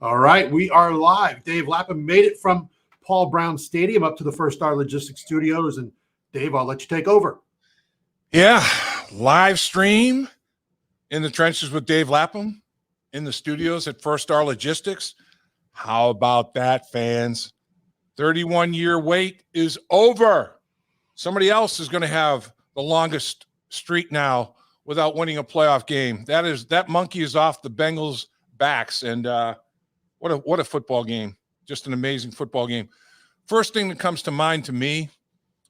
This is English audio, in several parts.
All right, we are live. Dave Lapham made it from Paul Brown Stadium up to the First Star Logistics Studios. And Dave, I'll let you take over. Yeah, live stream in the trenches with Dave Lapham in the studios at First Star Logistics. How about that, fans? 31-year wait is over. Somebody else is going to have the longest streak now without winning a playoff game. That monkey is off the Bengals' backs, and what a football game. Just an amazing football game. First thing that comes to mind to me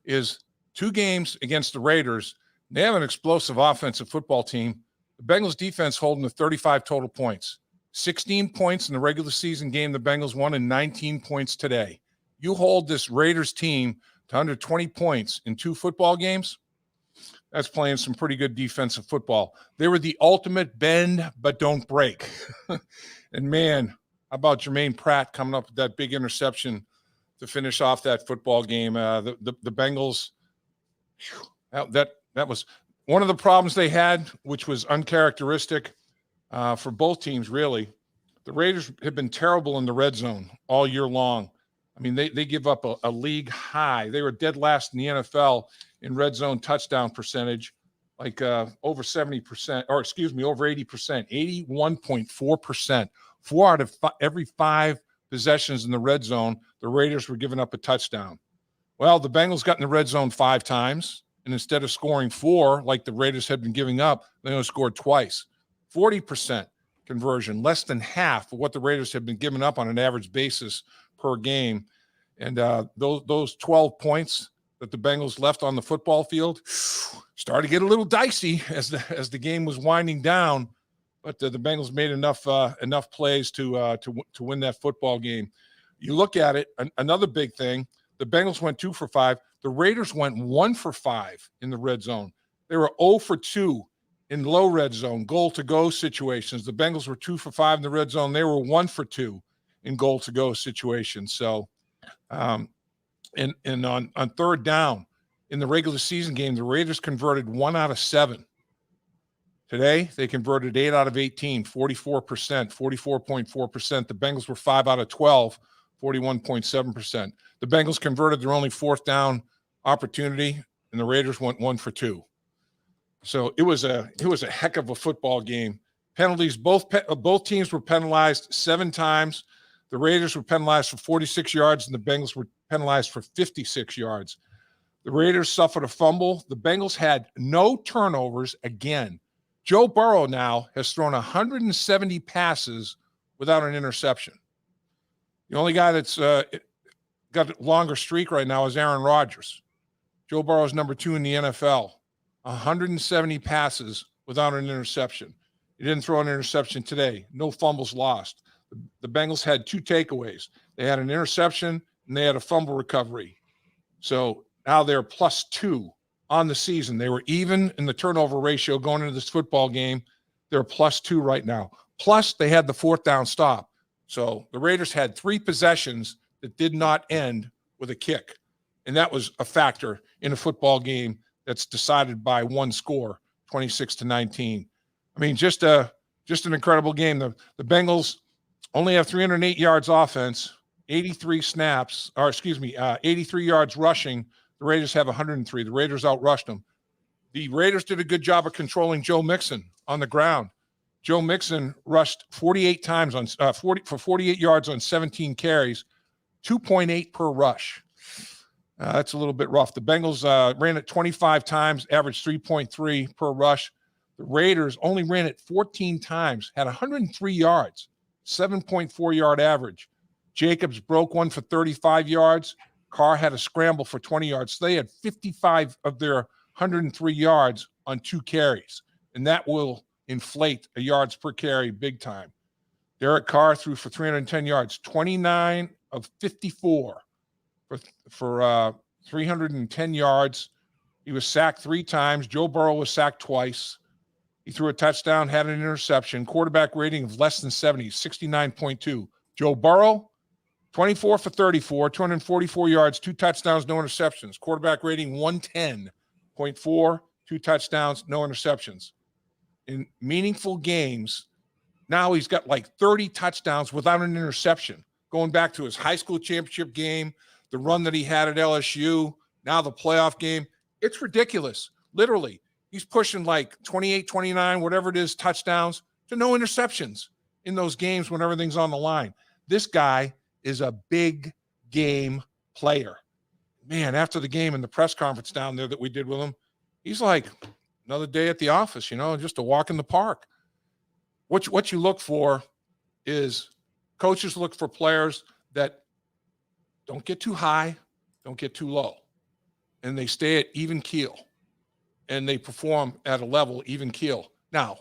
is 2 games against the Raiders. They have an explosive offensive football team. The Bengals defense holding to 35 total points. 16 points in the regular season game the Bengals won, and 19 points today. You hold this Raiders team to under 20 points in 2 football games, that's playing some pretty good defensive football. They were the ultimate bend but don't break. And man, how about Jermaine Pratt coming up with that big interception to finish off that football game? The Bengals, that was one of the problems they had, which was uncharacteristic for both teams, really. The Raiders have been terrible in the red zone all year long. I mean, they give up a league high. They were dead last in the NFL in red zone touchdown percentage, like over 70%, or excuse me, over 80%, 81.4%. 4 out of every 5 possessions in the red zone, the Raiders were giving up a touchdown. Well, the Bengals got in the red zone 5 times, and instead of scoring 4 like the Raiders had been giving up, they only scored twice. 40% conversion, less than half of what the Raiders have been giving up on an average basis per game. And those 12 points that the Bengals left on the football field started to get a little dicey as the game was winding down. But the Bengals made enough plays to win that football game. You look at it, another big thing, the Bengals went 2 for 5. The Raiders went 1 for 5 in the red zone. They were 0 for 2 in low red zone, goal-to-go situations. The Bengals were 2 for 5 in the red zone. They were 1 for 2 in goal-to-go situations. So, and on third down in the regular season game, the Raiders converted 1 out of 7. Today, they converted 8 out of 18, 44%, 44.4%. The Bengals were 5 out of 12, 41.7%. The Bengals converted their only 4th down opportunity, and the Raiders went 1 for 2. So it was a heck of a football game. Penalties, both teams were penalized 7 times. The Raiders were penalized for 46 yards, and the Bengals were penalized for 56 yards. The Raiders suffered a fumble. The Bengals had no turnovers again. Joe Burrow now has thrown 170 passes without an interception. The only guy that's got a longer streak right now is Aaron Rodgers. Joe Burrow is number 2 in the NFL. 170 passes without an interception. He didn't throw an interception today. No fumbles lost. The Bengals had 2 takeaways. They had an interception, and they had a fumble recovery. So now they're +2 on the season. They were even in the turnover ratio going into this football game. They're +2 right now. Plus, they had the 4th down stop. So the Raiders had 3 possessions that did not end with a kick. And that was a factor in a football game that's decided by 1 score, 26-19. I mean, just an incredible game. The Bengals only have 308 yards offense, 83 yards rushing. The Raiders have 103. The Raiders outrushed them. The Raiders did a good job of controlling Joe Mixon on the ground. Joe Mixon rushed 48 times for 48 yards on 17 carries, 2.8 per rush. That's a little bit rough. The Bengals ran it 25 times, averaged 3.3 per rush. The Raiders only ran it 14 times, had 103 yards, 7.4 yard average. Jacobs broke one for 35 yards. Carr had a scramble for 20 yards. So they had 55 of their 103 yards on 2 carries, and that will inflate a yards per carry big time. Derek Carr threw for 310 yards, 29 of 54 for 310 yards. He was sacked 3 times. Joe Burrow was sacked twice. He threw a touchdown, had an interception. Quarterback rating of less than 70, 69.2. Joe Burrow, 24 for 34, 244 yards, 2 touchdowns, no interceptions. Quarterback rating 110.4, 2 touchdowns, no interceptions. In meaningful games, now he's got like 30 touchdowns without an interception, going back to his high school championship game, the run that he had at LSU, now the playoff game. It's ridiculous. Literally, he's pushing like 28, 29, whatever it is, touchdowns to no interceptions in those games when everything's on the line. This guy is a big game player. Man, after the game in the press conference down there that we did with him, he's like, another day at the office, just a walk in the park. What you look for is coaches look for players that don't get too high, don't get too low, and they stay at even keel, and they perform at a level even keel. Now,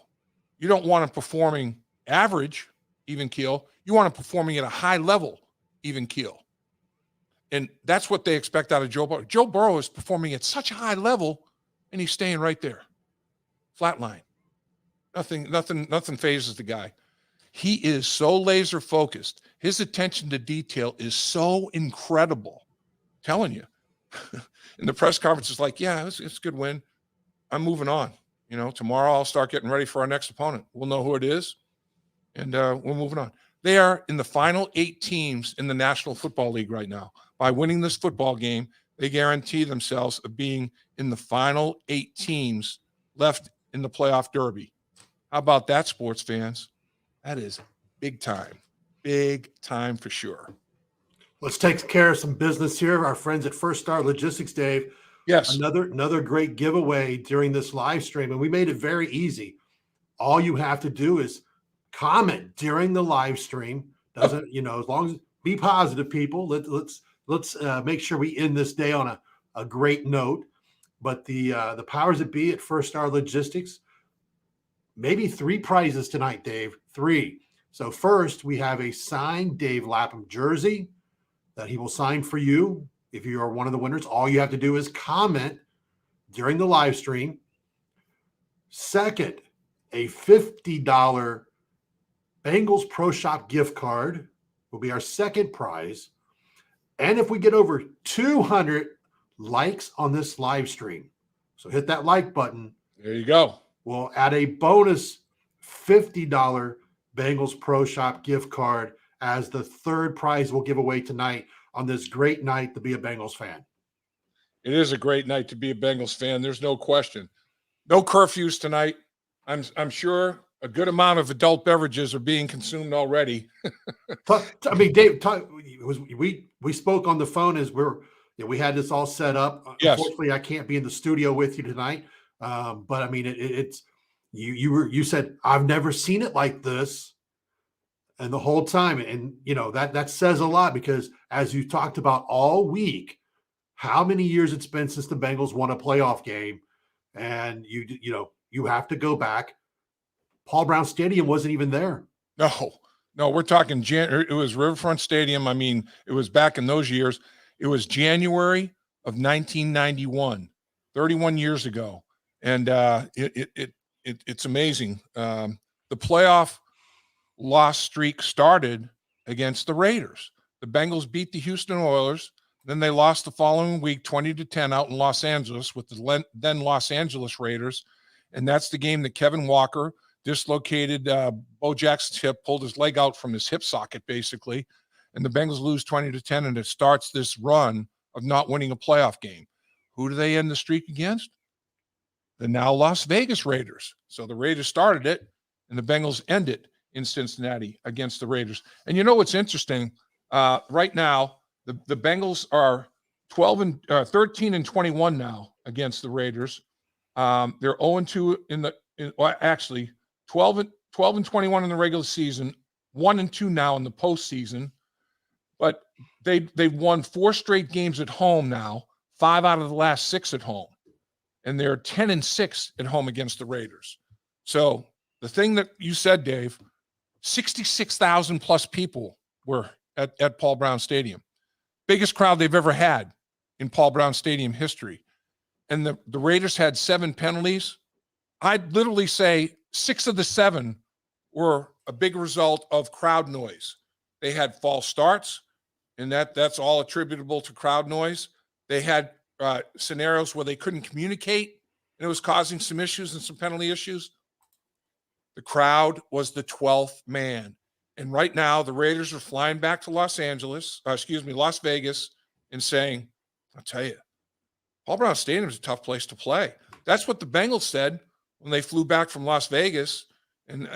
you don't want them performing average even keel. You want them performing at a high level even keel. And that's what they expect out of Joe Burrow. Joe Burrow is performing at such a high level, and he's staying right there. Flatline. Nothing phases the guy. He is so laser focused. His attention to detail is so incredible. I'm telling you. In the press conference, it's like, yeah, it's a good win. I'm moving on. Tomorrow I'll start getting ready for our next opponent. We'll know who it is, and we're moving on. They are in the final 8 teams in the National Football League right now. By winning this football game, they guarantee themselves of being in the final 8 teams left in the playoff derby. How about that, sports fans? That is big time for sure. Let's take care of some business here. Our friends at First Star Logistics, Dave. Yes. Another great giveaway during this live stream, and we made it very easy. All you have to do is comment during the live stream. Doesn't as long as be positive, people. Let's make sure we end this day on a great note. But the powers that be at First Star Logistics, maybe 3 prizes tonight, Dave. 3. So first, we have a signed Dave Lapham jersey that he will sign for you. If you are one of the winners, all you have to do is comment during the live stream. Second, a $50 Bengals Pro Shop gift card will be our second prize. And if we get over 200 likes on this live stream, so hit that like button. There you go. We'll add a bonus $50 Bengals Pro Shop gift card as the third prize we'll give away tonight on this great night to be a Bengals fan. It is a great night to be a Bengals fan. There's no question. No curfews tonight. I'm sure a good amount of adult beverages are being consumed already. I mean, Dave, we spoke on the phone as we had this all set up. Yes. Unfortunately, I can't be in the studio with you tonight. But I mean, it's you said I've never seen it like this, and the whole time, and that says a lot, because as you talked about all week, how many years it's been since the Bengals won a playoff game, and you have to go back. Paul Brown Stadium wasn't even there. No, we're talking it was Riverfront Stadium. I mean, it was back in those years. It was January of 1991, 31 years ago. And it's amazing. The playoff loss streak started against the Raiders. The Bengals beat the Houston Oilers. Then they lost the following week, 20-10 out in Los Angeles with the then Los Angeles Raiders. And that's the game that Kevin Walker dislocated Bo Jackson's hip, pulled his leg out from his hip socket, basically. And the Bengals lose 20-10, and it starts this run of not winning a playoff game. Who do they end the streak against? The now Las Vegas Raiders. So the Raiders started it, and the Bengals end it in Cincinnati against the Raiders. And you know what's interesting? Right now, the Bengals are 13-21 now against the Raiders. They're 0-2 actually 12-21 in the regular season, 1-2 now in the postseason. But they've won 4 straight games at home now, 5 out of the last 6 at home. And they're 10-6 at home against the Raiders. So the thing that you said, Dave, 66,000 plus people were at Paul Brown Stadium. Biggest crowd they've ever had in Paul Brown Stadium history. And the Raiders had 7 penalties. I'd literally say 6 of the 7 were a big result of crowd noise. They had false starts, and that's all attributable to crowd noise. They had scenarios where they couldn't communicate, and it was causing some issues and some penalty issues. The crowd was the 12th man. And right now, the Raiders are flying back to Las Vegas, and saying, I'll tell you, Paul Brown Stadium is a tough place to play. That's what the Bengals said when they flew back from Las Vegas, and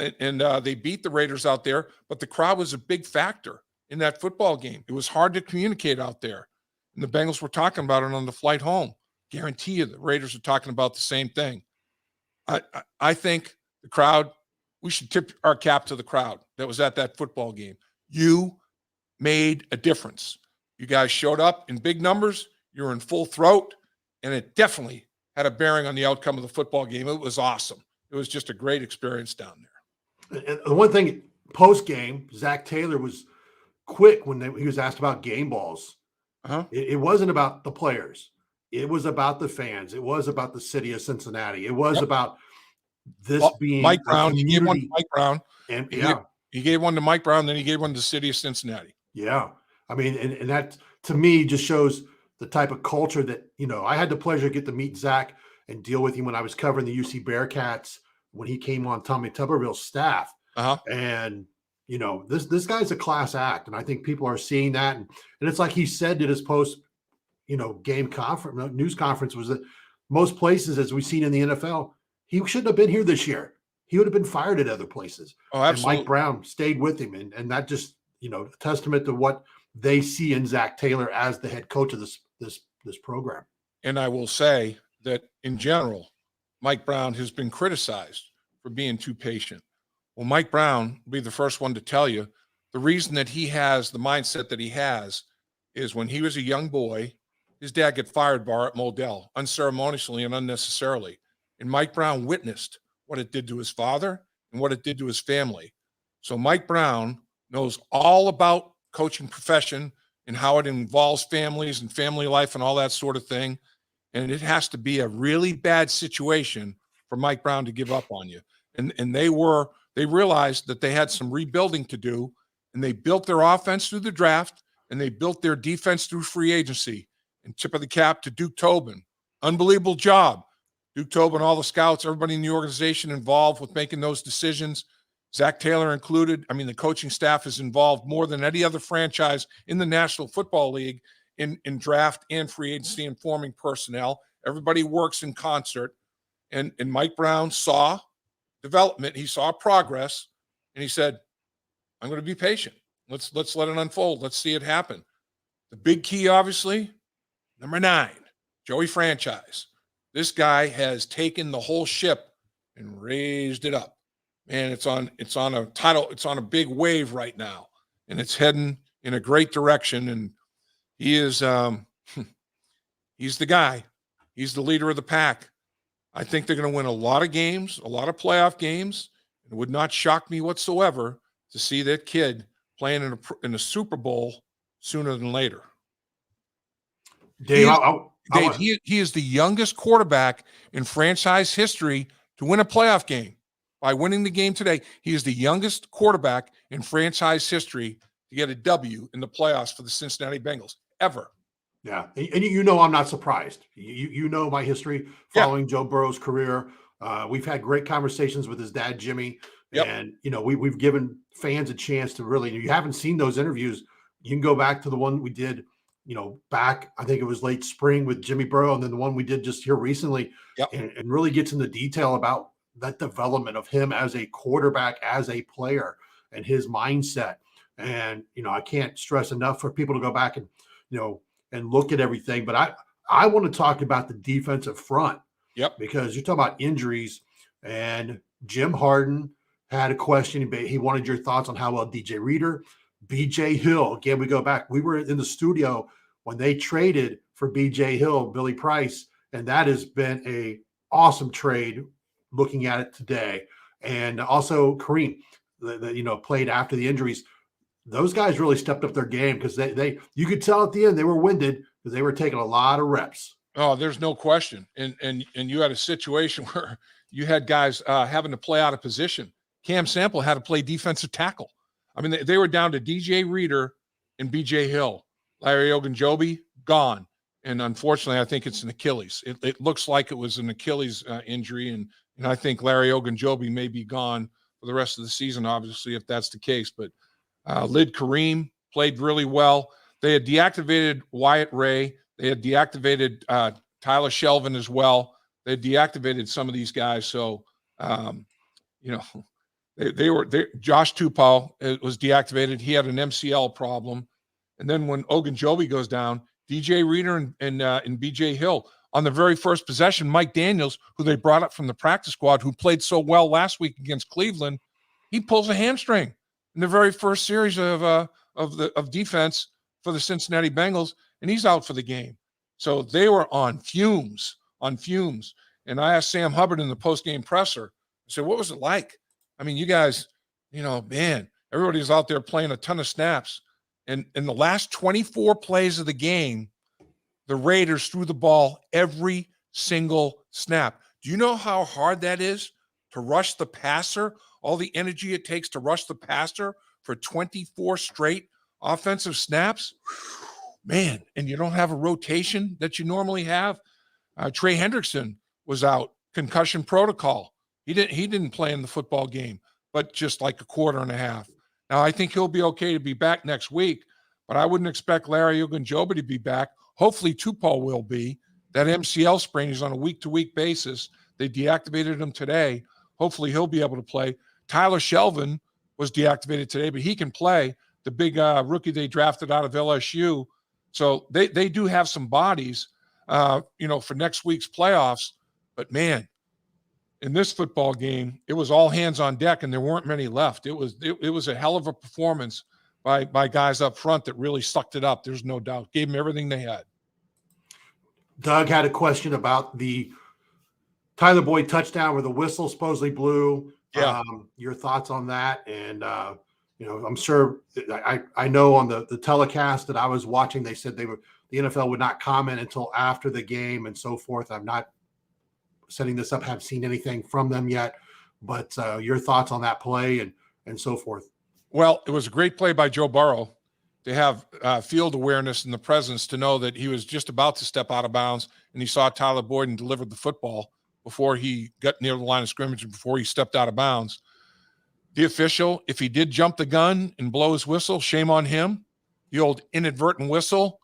they beat the Raiders out there. But the crowd was a big factor in that football game. It was hard to communicate out there. And the Bengals were talking about it on the flight home. Guarantee you the Raiders are talking about the same thing. I think the crowd, we should tip our cap to the crowd that was at that football game. You made a difference. You guys showed up in big numbers. You were in full throat, and it definitely had a bearing on the outcome of the football game. It was awesome. It was just a great experience down there. And the one thing, post-game, Zach Taylor was quick when he was asked about game balls. It wasn't about the players. It was about the fans. It was about the city of Cincinnati. It was about this being Mike Brown. He gave one to Mike Brown. And he gave one to Mike Brown, then he gave one to the city of Cincinnati. Yeah. I mean, and that to me just shows the type of culture that, I had the pleasure to get to meet Zach and deal with him when I was covering the UC Bearcats when he came on Tommy Tuberville's staff. And, this guy's a class act. And I think people are seeing that. And it's like he said at his post, game conference, news conference, was that most places, as we've seen in the NFL, he shouldn't have been here this year. He would have been fired at other places. Oh, absolutely. And Mike Brown stayed with him. And that just, a testament to what they see in Zach Taylor as the head coach of this program. And I will say that in general, Mike Brown has been criticized for being too patient. Well, Mike Brown will be the first one to tell you the reason that he has the mindset that he has is when he was a young boy, his dad got fired by Art Modell unceremoniously and unnecessarily. And Mike Brown witnessed what it did to his father and what it did to his family. So Mike Brown knows all about coaching profession and how it involves families and family life and all that sort of thing. And it has to be a really bad situation for Mike Brown to give up on you. And they realized that they had some rebuilding to do, and they built their offense through the draft, and they built their defense through free agency. And tip of the cap to Duke Tobin. Unbelievable job. Duke Tobin, all the scouts, everybody in the organization involved with making those decisions, Zach Taylor included. I mean, the coaching staff is involved more than any other franchise in the National Football League in draft and free agency and forming personnel. Everybody works in concert. And Mike Brown saw development. He saw progress, and he said, I'm going to be patient. Let's let it unfold. Let's see it happen. The big key, obviously, number 9, Joey Franchise. This guy has taken the whole ship and raised it up. Man, it's on a big wave right now, and it's heading in a great direction. And he is he's the guy. He's the leader of the pack. I think they're going to win a lot of games, a lot of playoff games. It would not shock me whatsoever to see that kid playing in a Super Bowl sooner than later. Dave, he is the youngest quarterback in franchise history to win a playoff game. By winning the game today, he is the youngest quarterback in franchise history to get a W in the playoffs for the Cincinnati Bengals ever. Yeah, and I'm not surprised. You know my history following Joe Burrow's career. We've had great conversations with his dad, Jimmy, and we've given fans a chance to really. You haven't seen those interviews. You can go back to the one we did, back. I think it was late spring with Jimmy Burrow, and then the one we did just here recently, and really gets into detail about that development of him as a quarterback, as a player, and his mindset. And I can't stress enough for people to go back and and look at everything. But I want to talk about the defensive front. Because you're talking about injuries, and Jim Harden had a question. He wanted your thoughts on how well DJ Reader, BJ Hill. Again, we go back. We were in the studio when they traded for BJ Hill, Billy Price, and that has been a awesome trade looking at it today. And also Kareem, played after the injuries. Those guys really stepped up their game because you could tell at the end they were winded because they were taking a lot of reps. Oh, there's no question. And you had a situation where you had guys having to play out of position. Cam Sample had to play defensive tackle. I mean, they were down to DJ Reader and BJ Hill. Larry Ogunjobi, gone. And unfortunately, I think it's an Achilles. It looks like it was an Achilles injury, and I think Larry Ogunjobi may be gone the rest of the season, obviously, if that's the case. But Lid Kareem played really well. They had deactivated Wyatt Ray. They had deactivated Tyler Shelvin as well. They had deactivated some of these guys. So, Josh Tupou was deactivated. He had an MCL problem. And then when Ogunjobi goes down, DJ Reader and BJ Hill, on the very first possession, Mike Daniels, who they brought up from the practice squad, who played so well last week against Cleveland, he pulls a hamstring in the very first series of defense for the Cincinnati Bengals, and he's out for the game. So they were on fumes. And I asked Sam Hubbard in the postgame presser, I said, what was it like? I mean, you guys, man, everybody's out there playing a ton of snaps. And in the last 24 plays of the game, the Raiders threw the ball every single snap. Do you know how hard that is to rush the passer? All the energy it takes to rush the passer for 24 straight offensive snaps? Man, and you don't have a rotation that you normally have. Trey Hendrickson was out, concussion protocol. He didn't play in the football game, but just like a quarter and a half. Now, I think he'll be okay to be back next week, but I wouldn't expect Larry Ogunjobi to be back. Hopefully, Tupou will be. That MCL sprain is on a week-to-week basis. They deactivated him today. Hopefully, he'll be able to play. Tyler Shelvin was deactivated today, but he can play. The big rookie they drafted out of LSU. So they do have some bodies, for next week's playoffs. But, man, in this football game, it was all hands on deck, and there weren't many left. It was a hell of a performance by guys up front that really sucked it up. There's no doubt. Gave them everything they had. Doug had a question about the Tyler Boyd touchdown where the whistle supposedly blew. Yeah. Your thoughts on that? And, I'm sure I know on the telecast that I was watching, they said the NFL would not comment until after the game and so forth. I'm not setting this up, haven't seen anything from them yet, but your thoughts on that play and so forth. Well, it was a great play by Joe Burrow to have field awareness and the presence to know that he was just about to step out of bounds, and he saw Tyler Boyd and delivered the football before he got near the line of scrimmage and before he stepped out of bounds. The official, if he did jump the gun and blow his whistle, shame on him. The old inadvertent whistle.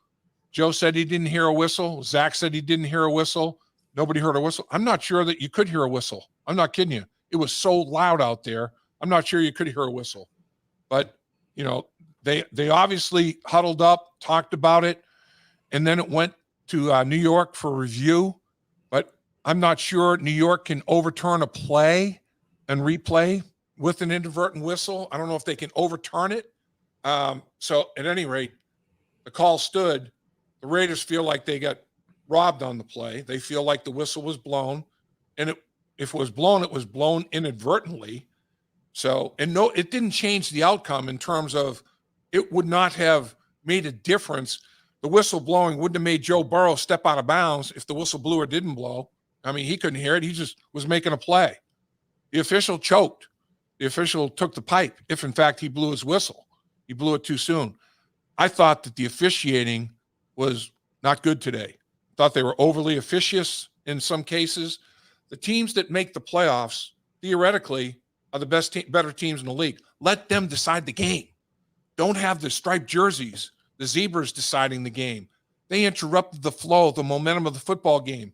Joe said he didn't hear a whistle. Zach said he didn't hear a whistle. Nobody heard a whistle. I'm not sure that you could hear a whistle. I'm not kidding you. It was so loud out there. I'm not sure you could hear a whistle. But, they obviously huddled up, talked about it, and then it went to New York for review. But I'm not sure New York can overturn a play and replay with an inadvertent whistle. I don't know if they can overturn it. So at any rate, the call stood. The Raiders feel like they got robbed on the play. They feel like the whistle was blown. And if it was blown, it was blown inadvertently. So, and no, it didn't change the outcome in terms of it would not have made a difference. The whistle blowing wouldn't have made Joe Burrow step out of bounds if the whistle blew or didn't blow. I mean, he couldn't hear it. He just was making a play. The official choked. The official took the pipe if, in fact, he blew his whistle. He blew it too soon. I thought that the officiating was not good today. Thought they were overly officious in some cases. The teams that make the playoffs, theoretically, are the better teams in the league. Let them decide the game. Don't have the striped jerseys, the zebras deciding the game. They interrupted the flow, the momentum of the football game.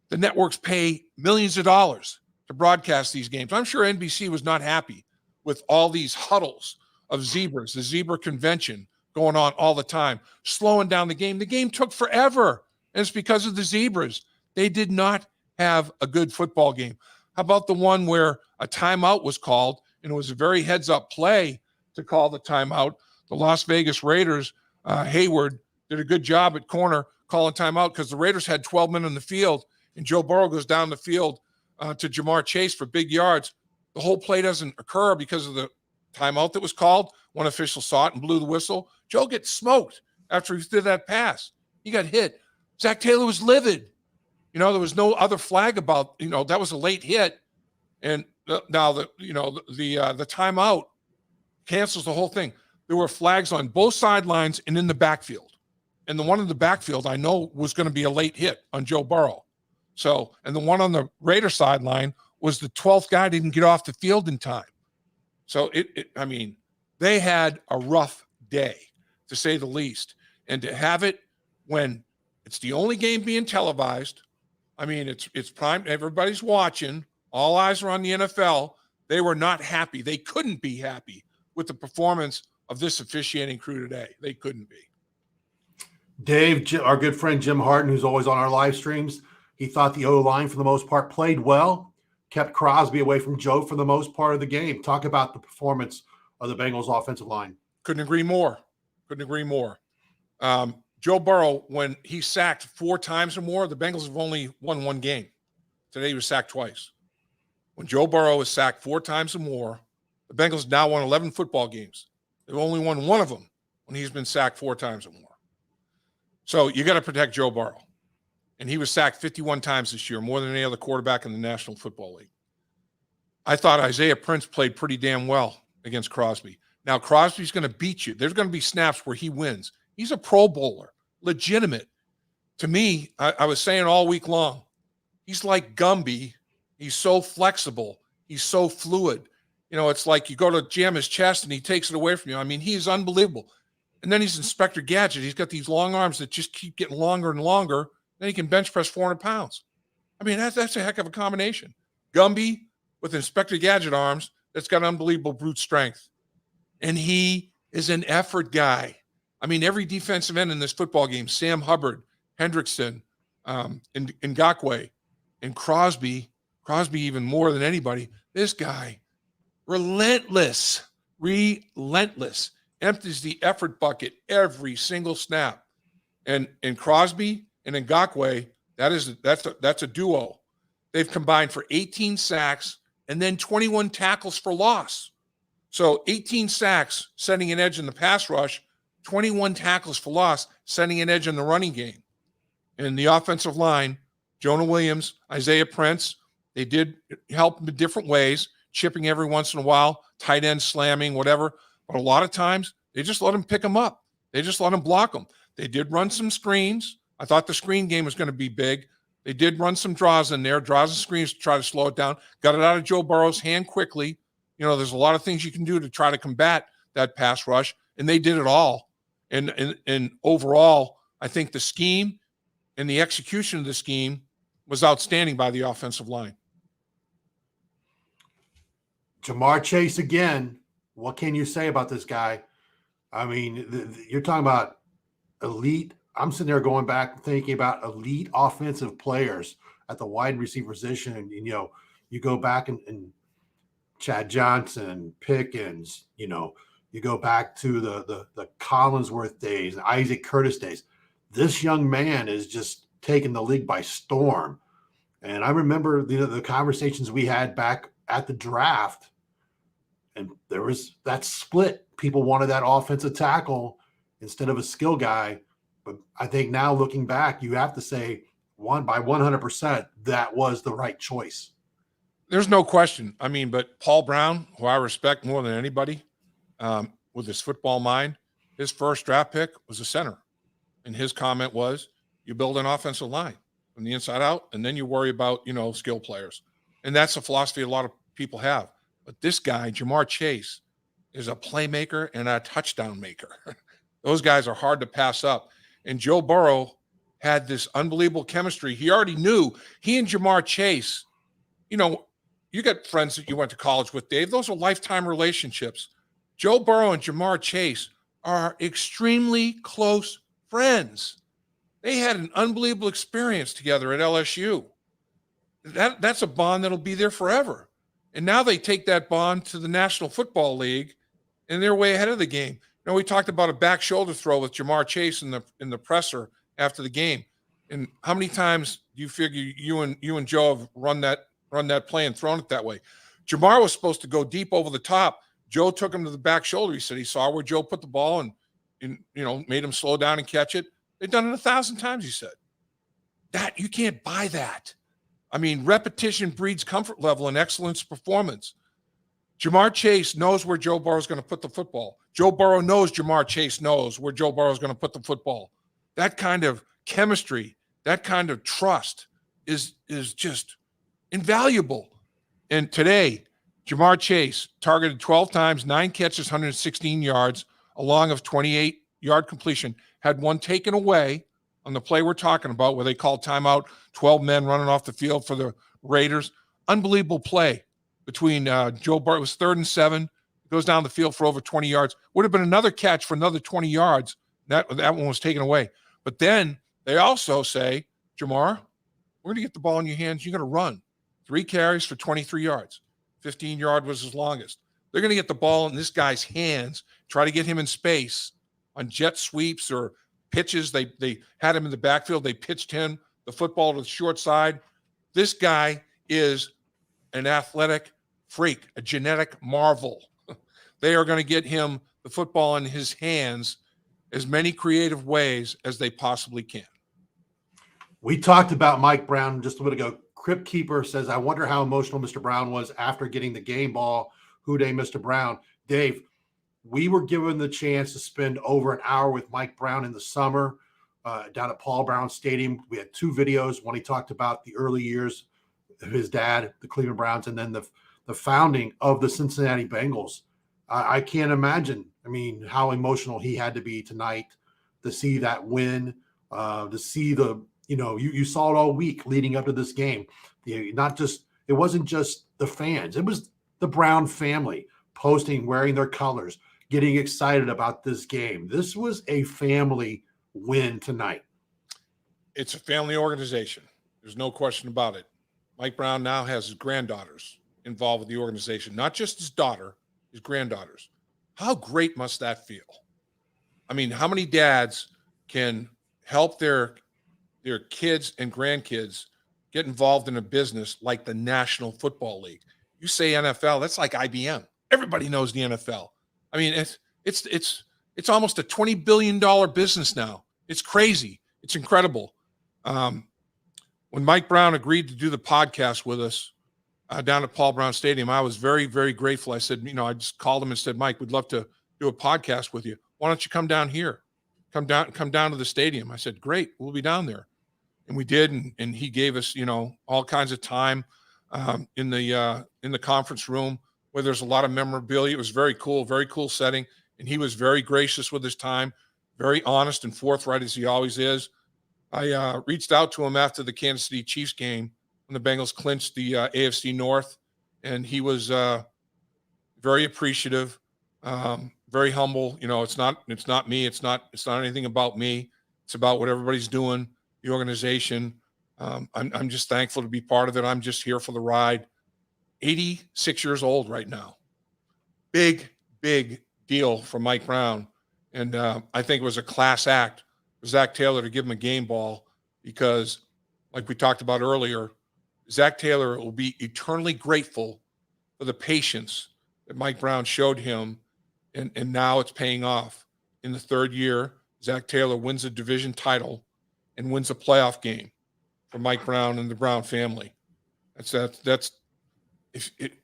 The networks pay millions of dollars to broadcast these games. I'm sure NBC was not happy with all these huddles of zebras, the zebra convention going on all the time, slowing down the game. The game took forever, and it's because of the zebras. They did not have a good football game. How about the one where a timeout was called, and it was a very heads-up play to call the timeout? The Las Vegas Raiders, Hayward, did a good job at corner calling timeout because the Raiders had 12 men in the field, and Joe Burrow goes down the field to Jamar Chase for big yards. The whole play doesn't occur because of the timeout that was called. One official saw it and blew the whistle. Joe gets smoked after he did that pass. He got hit. Zach Taylor was livid. There was no other flag about, that was a late hit. And now the timeout cancels the whole thing. There were flags on both sidelines and in the backfield. And the one in the backfield I know was going to be a late hit on Joe Burrow. So, and the one on the Raider sideline was the 12th guy didn't get off the field in time. So I mean, they had a rough day, to say the least. And to have it when it's the only game being televised, I mean, it's prime. Everybody's watching. All eyes are on the NFL. They were not happy. They couldn't be happy with the performance of this officiating crew today. They couldn't be. Dave, our good friend Jim Harton, who's always on our live streams, he thought the O-line, for the most part, played well, kept Crosby away from Joe for the most part of the game. Talk about the performance of the Bengals offensive line. Couldn't agree more. Joe Burrow, when he sacked 4 times or more, the Bengals have only won 1 game. Today he was sacked twice. When Joe Burrow is sacked 4 times or more, the Bengals now won 11 football games. They've only won 1 of them when he's been sacked 4 times or more. So you got to protect Joe Burrow. And he was sacked 51 times this year, more than any other quarterback in the National Football League. I thought Isaiah Prince played pretty damn well against Crosby. Now, Crosby's going to beat you. There's going to be snaps where he wins. He's a Pro Bowler, legitimate. To me, I was saying all week long, he's like Gumby. He's so flexible. He's so fluid. You know, it's like you go to jam his chest and he takes it away from you. I mean, he's unbelievable. And then he's Inspector Gadget. He's got these long arms that just keep getting longer and longer. Then he can bench press 400 pounds. I mean, that's a heck of a combination. Gumby with Inspector Gadget arms that's got unbelievable brute strength. And he is an effort guy. I mean, every defensive end in this football game, Sam Hubbard, Hendrickson, Ngakoue, and Crosby even more than anybody, this guy, relentless, empties the effort bucket every single snap. And Crosby and Ngakoue, that's a duo. They've combined for 18 sacks and then 21 tackles for loss. So 18 sacks, setting an edge in the pass rush, 21 tackles for loss, setting an edge in the running game. And the offensive line, Jonah Williams, Isaiah Prince, they did help in different ways, chipping every once in a while, tight end slamming, whatever. But a lot of times, they just let him pick them up. They just let him block them. They did run some screens. I thought the screen game was going to be big. They did run some draws in there, draws and screens to try to slow it down. Got it out of Joe Burrow's hand quickly. You know, there's a lot of things you can do to try to combat that pass rush, and they did it all. And overall, I think the scheme and the execution of the scheme was outstanding by the offensive line. Jamar Chase again. What can you say about this guy? I mean, you're talking about elite. I'm sitting there going back thinking about elite offensive players at the wide receiver position. And, you know, you go back and Chad Johnson, Pickens, you know, you go back to the Collinsworth days, Isaac Curtis days. This young man is just taking the league by storm. And I remember the conversations we had back at the draft, and there was that split. People wanted that offensive tackle instead of a skill guy. But I think now looking back, you have to say by 100%, that was the right choice. There's no question. I mean, but Paul Brown, who I respect more than anybody, with his football mind, his first draft pick was a center. And his comment was, you build an offensive line from the inside out, and then you worry about, you know, skill players. And that's a philosophy a lot of people have. But this guy, Jamar Chase, is a playmaker and a touchdown maker. Those guys are hard to pass up. And Joe Burrow had this unbelievable chemistry. He already knew he and Jamar Chase, you know, you got friends that you went to college with, Dave. Those are lifetime relationships. Joe Burrow and Jamar Chase are extremely close friends. They had an unbelievable experience together at LSU. That's a bond that'll be there forever. And now they take that bond to the National Football League, and they're way ahead of the game. You know, we talked about a back shoulder throw with Jamar Chase in the presser after the game. And how many times do you figure you and Joe have run that play and thrown it that way? Jamar was supposed to go deep over the top. Joe took him to the back shoulder. He said he saw where Joe put the ball and you know, made him slow down and catch it. They've done it 1,000 times, he said. That you can't buy that. I mean, repetition breeds comfort level and excellence performance. Jamar Chase knows where Joe Burrow is going to put the football. Joe Burrow knows Jamar Chase knows where Joe Burrow is going to put the football. That kind of chemistry, that kind of trust is just invaluable. And today, Jamar Chase targeted 12 times, 9 catches, 116 yards, a long of 28-yard completion. Had one taken away on the play we're talking about where they called timeout, 12 men running off the field for the Raiders. Unbelievable play between Joe Burrow. It was 3rd and 7. Goes down the field for over 20 yards. Would have been another catch for another 20 yards. That one was taken away. But then they also say, Jamar, we're going to get the ball in your hands. You're going to run. 3 carries for 23 yards. 15-yard was his longest. They're going to get the ball in this guy's hands, try to get him in space on jet sweeps or pitches. They had him in the backfield. They pitched him the football to the short side. This guy is an athletic freak, a genetic marvel. They are going to get him the football in his hands as many creative ways as they possibly can. We talked about Mike Brown just a minute ago. Crypt Keeper says, I wonder how emotional Mr. Brown was after getting the game ball. Who day, Mr. Brown? Dave, we were given the chance to spend over an hour with Mike Brown in the summer down at Paul Brown Stadium. We had 2 videos. One, he talked about the early years of his dad, the Cleveland Browns, and then the founding of the Cincinnati Bengals. I can't imagine, how emotional he had to be tonight to see that win, to see you saw it all week leading up to this game. It wasn't just the fans. It was the Brown family posting, wearing their colors, getting excited about this game. This was a family win tonight. It's a family organization. There's no question about it. Mike Brown now has his granddaughters involved with the organization, not just his daughter, his granddaughters. How great must that feel? How many dads can help their kids and grandkids get involved in a business like the National Football League? You say NFL, that's like IBM. Everybody knows the NFL. It's almost a $20 billion business now. It's crazy. It's incredible. When Mike Brown agreed to do the podcast with us down at Paul Brown Stadium, I was very, very grateful. I said, I just called him and said, Mike, we'd love to do a podcast with you. Why don't you come down here? Come down to the stadium. I said, great, we'll be down there. And we did, and he gave us, all kinds of time in the conference room where there's a lot of memorabilia. It was very cool setting. And he was very gracious with his time, very honest and forthright as he always is. I reached out to him after the Kansas City Chiefs game when the Bengals clinched the AFC North, and he was very appreciative, very humble. It's not me. It's not anything about me. It's about what everybody's doing, the organization. I'm just thankful to be part of it. I'm just here for the ride. 86 years old right now. Big deal for Mike Brown. And I think it was a class act for Zach Taylor to give him a game ball because, like we talked about earlier, Zach Taylor will be eternally grateful for the patience that Mike Brown showed him. And now it's paying off. In the 3rd year, Zach Taylor wins a division title and wins a playoff game for Mike Brown and the Brown family.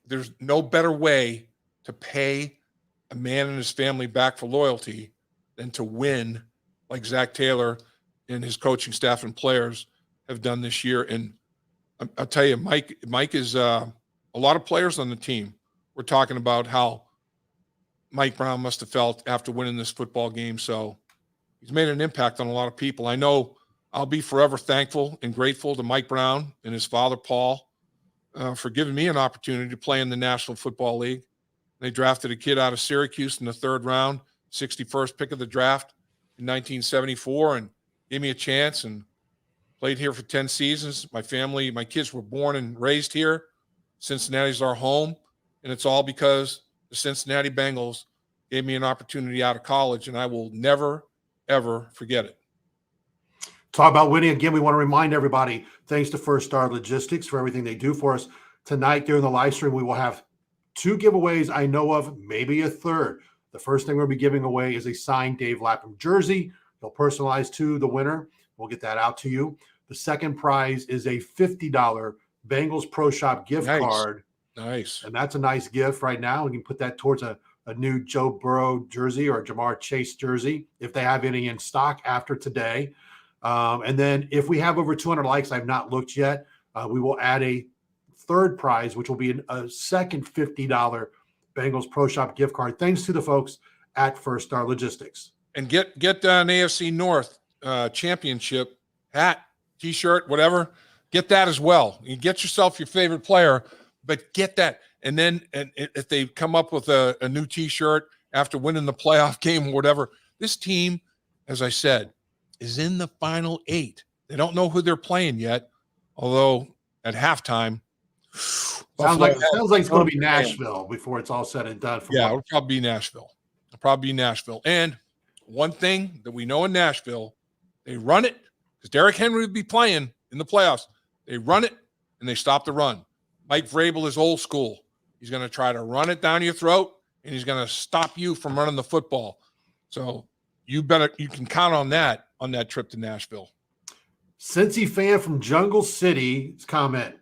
There's no better way to pay a man and his family back for loyalty than to win like Zach Taylor and his coaching staff and players have done this year. And I'll tell you, Mike is a lot of players on the team. We're talking about how Mike Brown must have felt after winning this football game. So he's made an impact on a lot of people. I know I'll be forever thankful and grateful to Mike Brown and his father, Paul, for giving me an opportunity to play in the National Football League. They drafted a kid out of Syracuse in the 3rd round, 61st pick of the draft in 1974, and gave me a chance and played here for 10 seasons. My family, my kids were born and raised here. Cincinnati's our home, and it's all because the Cincinnati Bengals gave me an opportunity out of college, and I will never, ever forget it. Talk about winning again. We want to remind everybody, thanks to First Star Logistics for everything they do for us. Tonight during the live stream, we will have 2 giveaways I know of, maybe a third. The first thing we'll be giving away is a signed Dave Lapham jersey. They'll personalize to the winner. We'll get that out to you. The second prize is a $50 Bengals Pro Shop gift card. Nice. And that's a nice gift right now. We can put that towards a new Joe Burrow jersey or a Jamar Chase jersey if they have any in stock after today. And then if we have over 200 likes, I've not looked yet, we will add a third prize, which will be a second $50 Bengals Pro Shop gift card, thanks to the folks at First Star Logistics. And get an AFC North championship hat, T-shirt, whatever. Get that as well. You get yourself your favorite player, but get that. And then if they come up with a new T-shirt after winning the playoff game or whatever, this team, as I said, is in the final 8. They don't know who they're playing yet, although at halftime, sounds like it's going to be Nashville before it's all said and done. It'll probably be Nashville. And one thing that we know in Nashville, they run it because Derek Henry would be playing in the playoffs. They run it and they stop the run. Mike Vrabel is old school. He's going to try to run it down your throat and he's going to stop you from running the football. So you can count on that trip to Nashville. Cincy fan from Jungle City's comment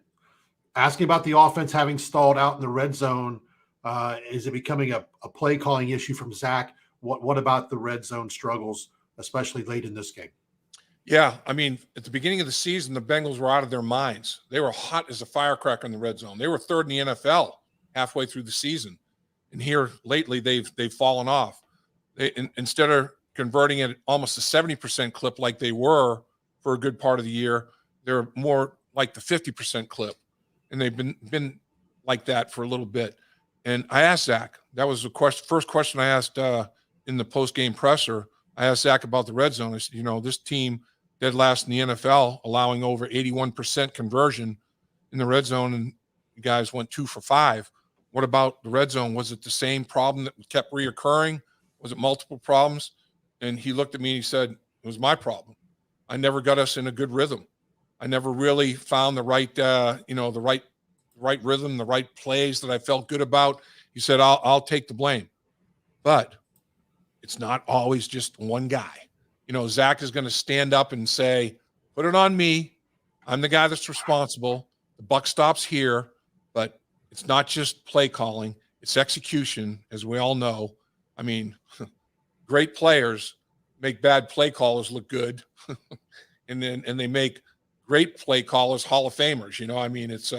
asking about the offense having stalled out in the red zone. Is it becoming a play calling issue from Zach? What about the red zone struggles, especially late in this game? Yeah, I mean, at the beginning of the season, the Bengals were out of their minds. They were hot as a firecracker in the red zone. They were third in the NFL halfway through the season. And here lately, they've fallen off. Instead of converting at almost a 70% clip like they were for a good part of the year, they're more like the 50% clip. And they've been like that for a little bit. And I asked Zach, that was the first question I asked in the post-game presser. I asked Zach about the red zone. I said, this team dead last in the NFL, allowing over 81% conversion in the red zone, and you guys went 2 for 5. What about the red zone? Was it the same problem that kept reoccurring? Was it multiple problems? And he looked at me and he said, it was my problem. I never got us in a good rhythm. I never really found the right, the right rhythm, the right plays that I felt good about. He said, I'll take the blame. But it's not always just one guy. Zach is going to stand up and say, put it on me. I'm the guy that's responsible. The buck stops here. But it's not just play calling. It's execution, as we all know. I mean, great players make bad play callers look good. and they make great play callers Hall of Famers. It's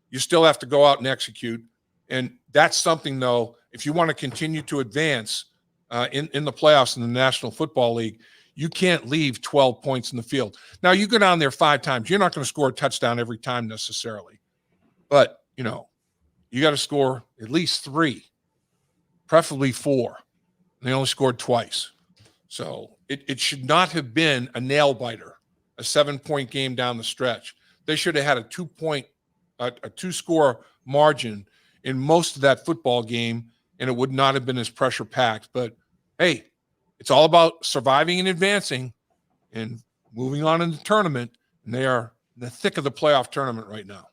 you still have to go out and execute. And that's something, though, if you want to continue to advance in the playoffs in the National Football League, you can't leave 12 points in the field. Now, you go down there 5 times. You're not going to score a touchdown every time necessarily. But, you got to score at least 3, preferably 4. And they only scored twice. So it should not have been a nail-biter, a 7-point game down the stretch. They should have had a 2-score margin in most of that football game, and it would not have been as pressure-packed. But, hey, it's all about surviving and advancing and moving on in the tournament, and they are in the thick of the playoff tournament right now.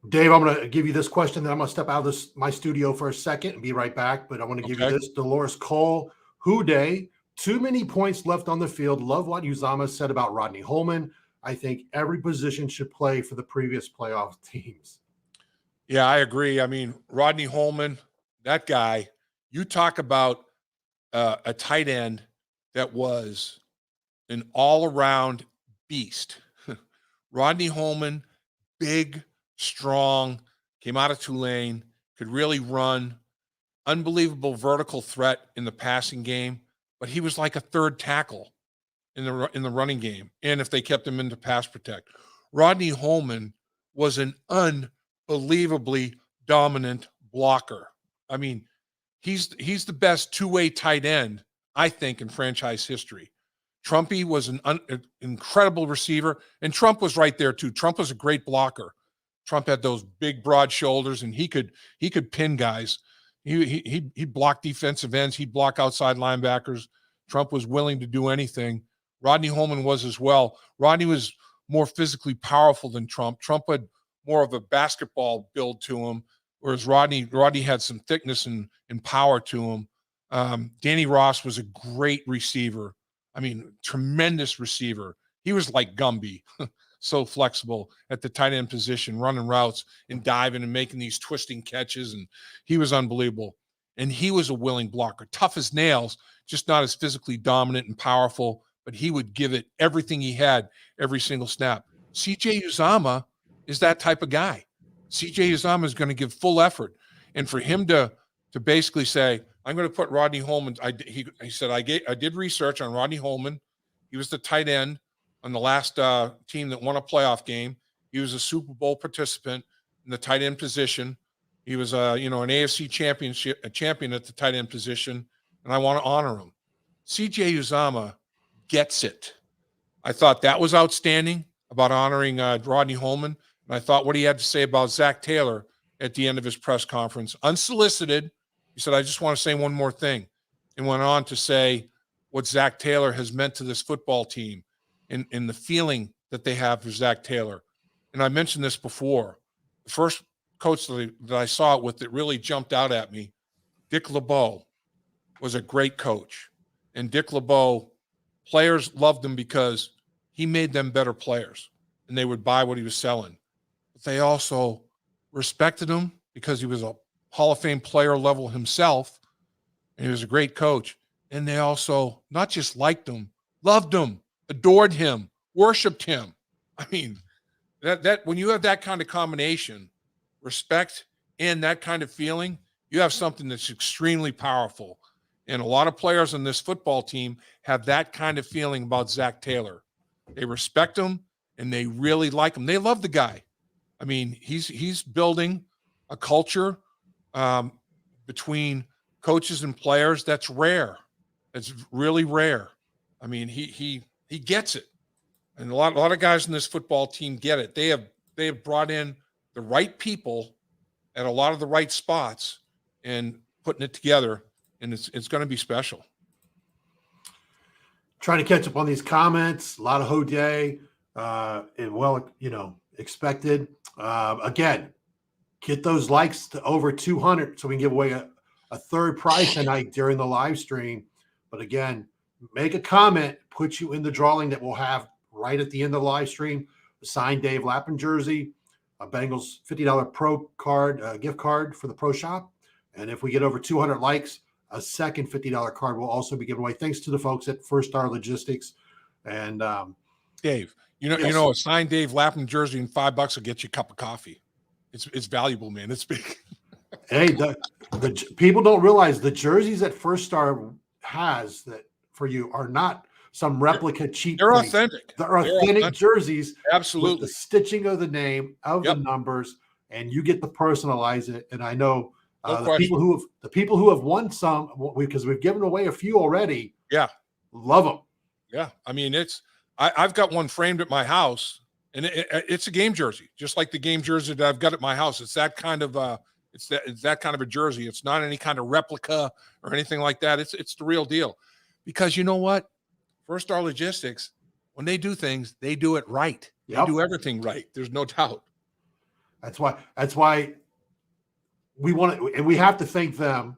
Dave, I'm going to give you this question, then I'm going to step out of my studio for a second and be right back. But I want to give you this. Dolores Cole, who day? Too many points left on the field. Love what Uzama said about Rodney Holman. I think every position should play for the previous playoff teams. Yeah, I agree. I mean, Rodney Holman, that guy, you talk about a tight end that was an all-around beast. Rodney Holman, big, strong, came out of Tulane, could really run, unbelievable vertical threat in the passing game, but he was like a third tackle in the running game, and if they kept him into pass protect. Rodney Holman was an unbelievably dominant blocker. I mean, he's the best two-way tight end, I think, in franchise history. Trumpy was an incredible receiver, and Trump was right there too. Trump was a great blocker. Trump had those big, broad shoulders, and he could pin guys. He blocked defensive ends. He'd block outside linebackers. Trump was willing to do anything. Rodney Holman was as well. Rodney was more physically powerful than Trump. Trump had more of a basketball build to him, whereas Rodney had some thickness and power to him. Danny Ross was a great receiver. I mean, tremendous receiver. He was like Gumby, so flexible at the tight end position, running routes and diving and making these twisting catches, and he was unbelievable. And he was a willing blocker, tough as nails, just not as physically dominant and powerful, but he would give it everything he had every single snap. CJ Uzama is that type of guy. CJ Uzomah is going to give full effort. And for him to basically say, I'm going to put Rodney Holman. He said, I did research on Rodney Holman. He was the tight end on the last team that won a playoff game. He was a Super Bowl participant in the tight end position. He was an AFC champion at the tight end position, and I want to honor him. CJ Uzomah gets it. I thought that was outstanding about honoring Rodney Holman, and I thought what he had to say about Zach Taylor at the end of his press conference, unsolicited. He said, I just want to say one more thing, and went on to say what Zach Taylor has meant to this football team and the feeling that they have for Zach Taylor. And I mentioned this before. The first coach that I saw it with that really jumped out at me, Dick LeBeau, was a great coach. And Dick LeBeau, players loved him because he made them better players, and they would buy what he was selling. But they also respected him because he was a Hall of Fame player level himself, and he was a great coach. And they also not just liked him, loved him, adored him, worshiped him. I mean, that when you have that kind of combination, respect and that kind of feeling, you have something that's extremely powerful. And a lot of players on this football team have that kind of feeling about Zach Taylor. They respect him and they really like him. They love the guy. I mean, he's building a culture between coaches and players that's rare. It's really rare. I mean, he gets it. And a lot of guys in this football team get it. They have brought in the right people at a lot of the right spots and putting it together, and it's going to be special. Trying to catch up on these comments. A lot of Hodey, and expected. Again, get those likes to over 200 so we can give away a third prize tonight during the live stream. But again, make a comment, put you in the drawing that we'll have right at the end of the live stream. A signed Dave Lapham jersey, a Bengals $50 pro card, gift card for the pro shop. And if we get over 200 likes, a second $50 card will also be given away. Thanks to the folks at First Star Logistics. And Dave, yes. A signed Dave Lapham jersey and $5 will get you a cup of coffee. It's valuable, man. It's big. Hey, the people don't realize the jerseys that First Star has that for you are not some replica cheap. They're things. authentic. They're authentic jerseys. Absolutely. With the stitching of the name, of the numbers, and you get to personalize it. And I know the people who have won some, because we've given away a few already. Yeah, love them. Yeah, I mean I've got one framed at my house, and it's a game jersey, just like the game jersey that I've got at my house. It's that kind of it's that kind of a jersey. It's not any kind of replica or anything like that. It's the real deal, because you know what, First Star Logistics, when they do things, they do it right. They do everything right. There's no doubt. That's why we want to, and we have to thank them.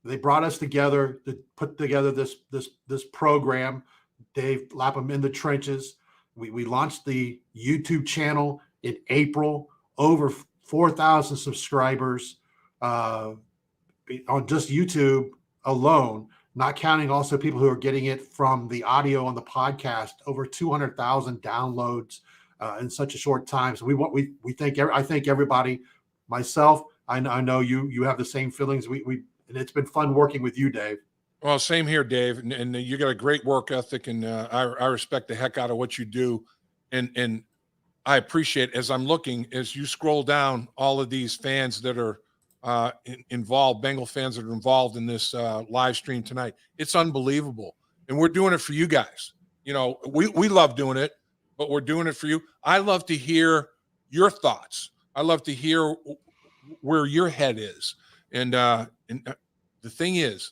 They brought us together to put together this program. Dave Lapham In The Trenches. We launched the YouTube channel in April. Over 4,000 subscribers on just YouTube alone. Not counting also people who are getting it from the audio on the podcast. Over 200,000 downloads in such a short time. So I thank everybody. Myself, I know you have the same feelings. And it's been fun working with you, Dave. Well, same here, Dave. And you got a great work ethic, and I respect the heck out of what you do. And I appreciate, as I'm looking, as you scroll down, all of these fans that are involved, Bengal fans that are involved in this live stream tonight. It's unbelievable. And we're doing it for you guys. We love doing it, but we're doing it for you. I love to hear your thoughts. I love to hear where your head is. And the thing is,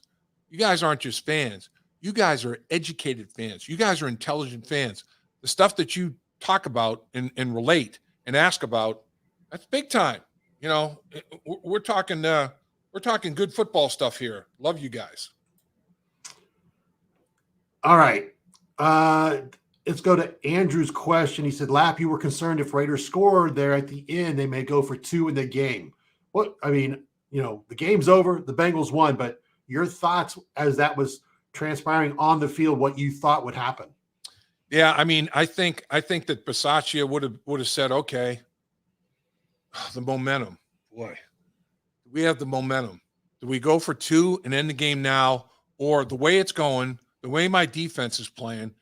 you guys aren't just fans. You guys are educated fans. You guys are intelligent fans. The stuff that you talk about and relate and ask about, that's big time. We're talking good football stuff here. Love you guys. All right. Let's go to Andrew's question. He said, Lap, you were concerned if Raiders scored there at the end, they may go for 2 in the game. The game's over, the Bengals won, but your thoughts as that was transpiring on the field, what you thought would happen? Yeah, I mean, I think that Bisaccia would have said, okay, The momentum. Boy, we have the momentum. Do we go for 2 and end the game now? Or the way it's going, the way my defense is playing,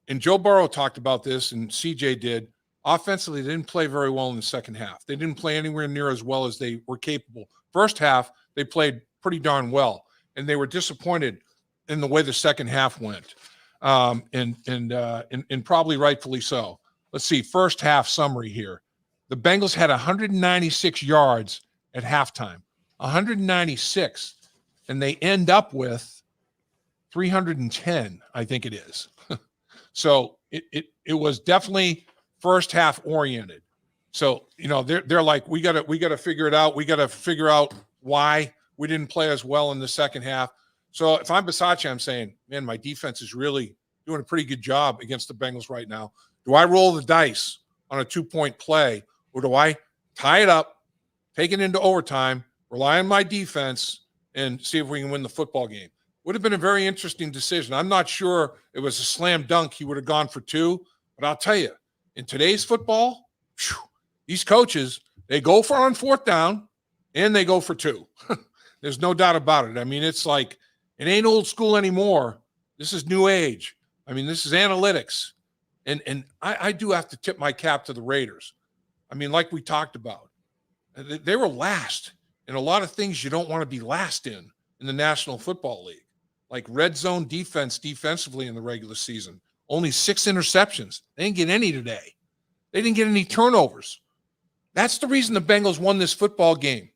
and Joe Burrow talked about this, and CJ did. Offensively, they didn't play very well in the second half. They didn't play anywhere near as well as they were capable. First half, they played pretty darn well, and they were disappointed in the way the second half went, and probably rightfully so. Let's see, first half summary here. The Bengals had 196 yards at halftime, 196, and they end up with 310, I think it is. So it was definitely first half oriented. So, they're like, we gotta figure it out. We gotta figure out why we didn't play as well in the second half. So if I'm Bisaccia, I'm saying, man, my defense is really doing a pretty good job against the Bengals right now. Do I roll the dice on a 2-point play, or do I tie it up, take it into overtime, rely on my defense, and see if we can win the football game? Would have been a very interesting decision. I'm not sure it was a slam dunk. He would have gone for 2, but I'll tell you, in today's football, these coaches, they go for on 4th down and they go for 2. There's no doubt about it. I mean, it's like, it ain't old school anymore. This is new age. I mean, this is analytics. And I do have to tip my cap to the Raiders. I mean, like we talked about, they were last in a lot of things you don't want to be last in the National Football League. Like red zone defensively in the regular season. Only 6 interceptions. They didn't get any today. They didn't get any turnovers. That's the reason the Bengals won this football game.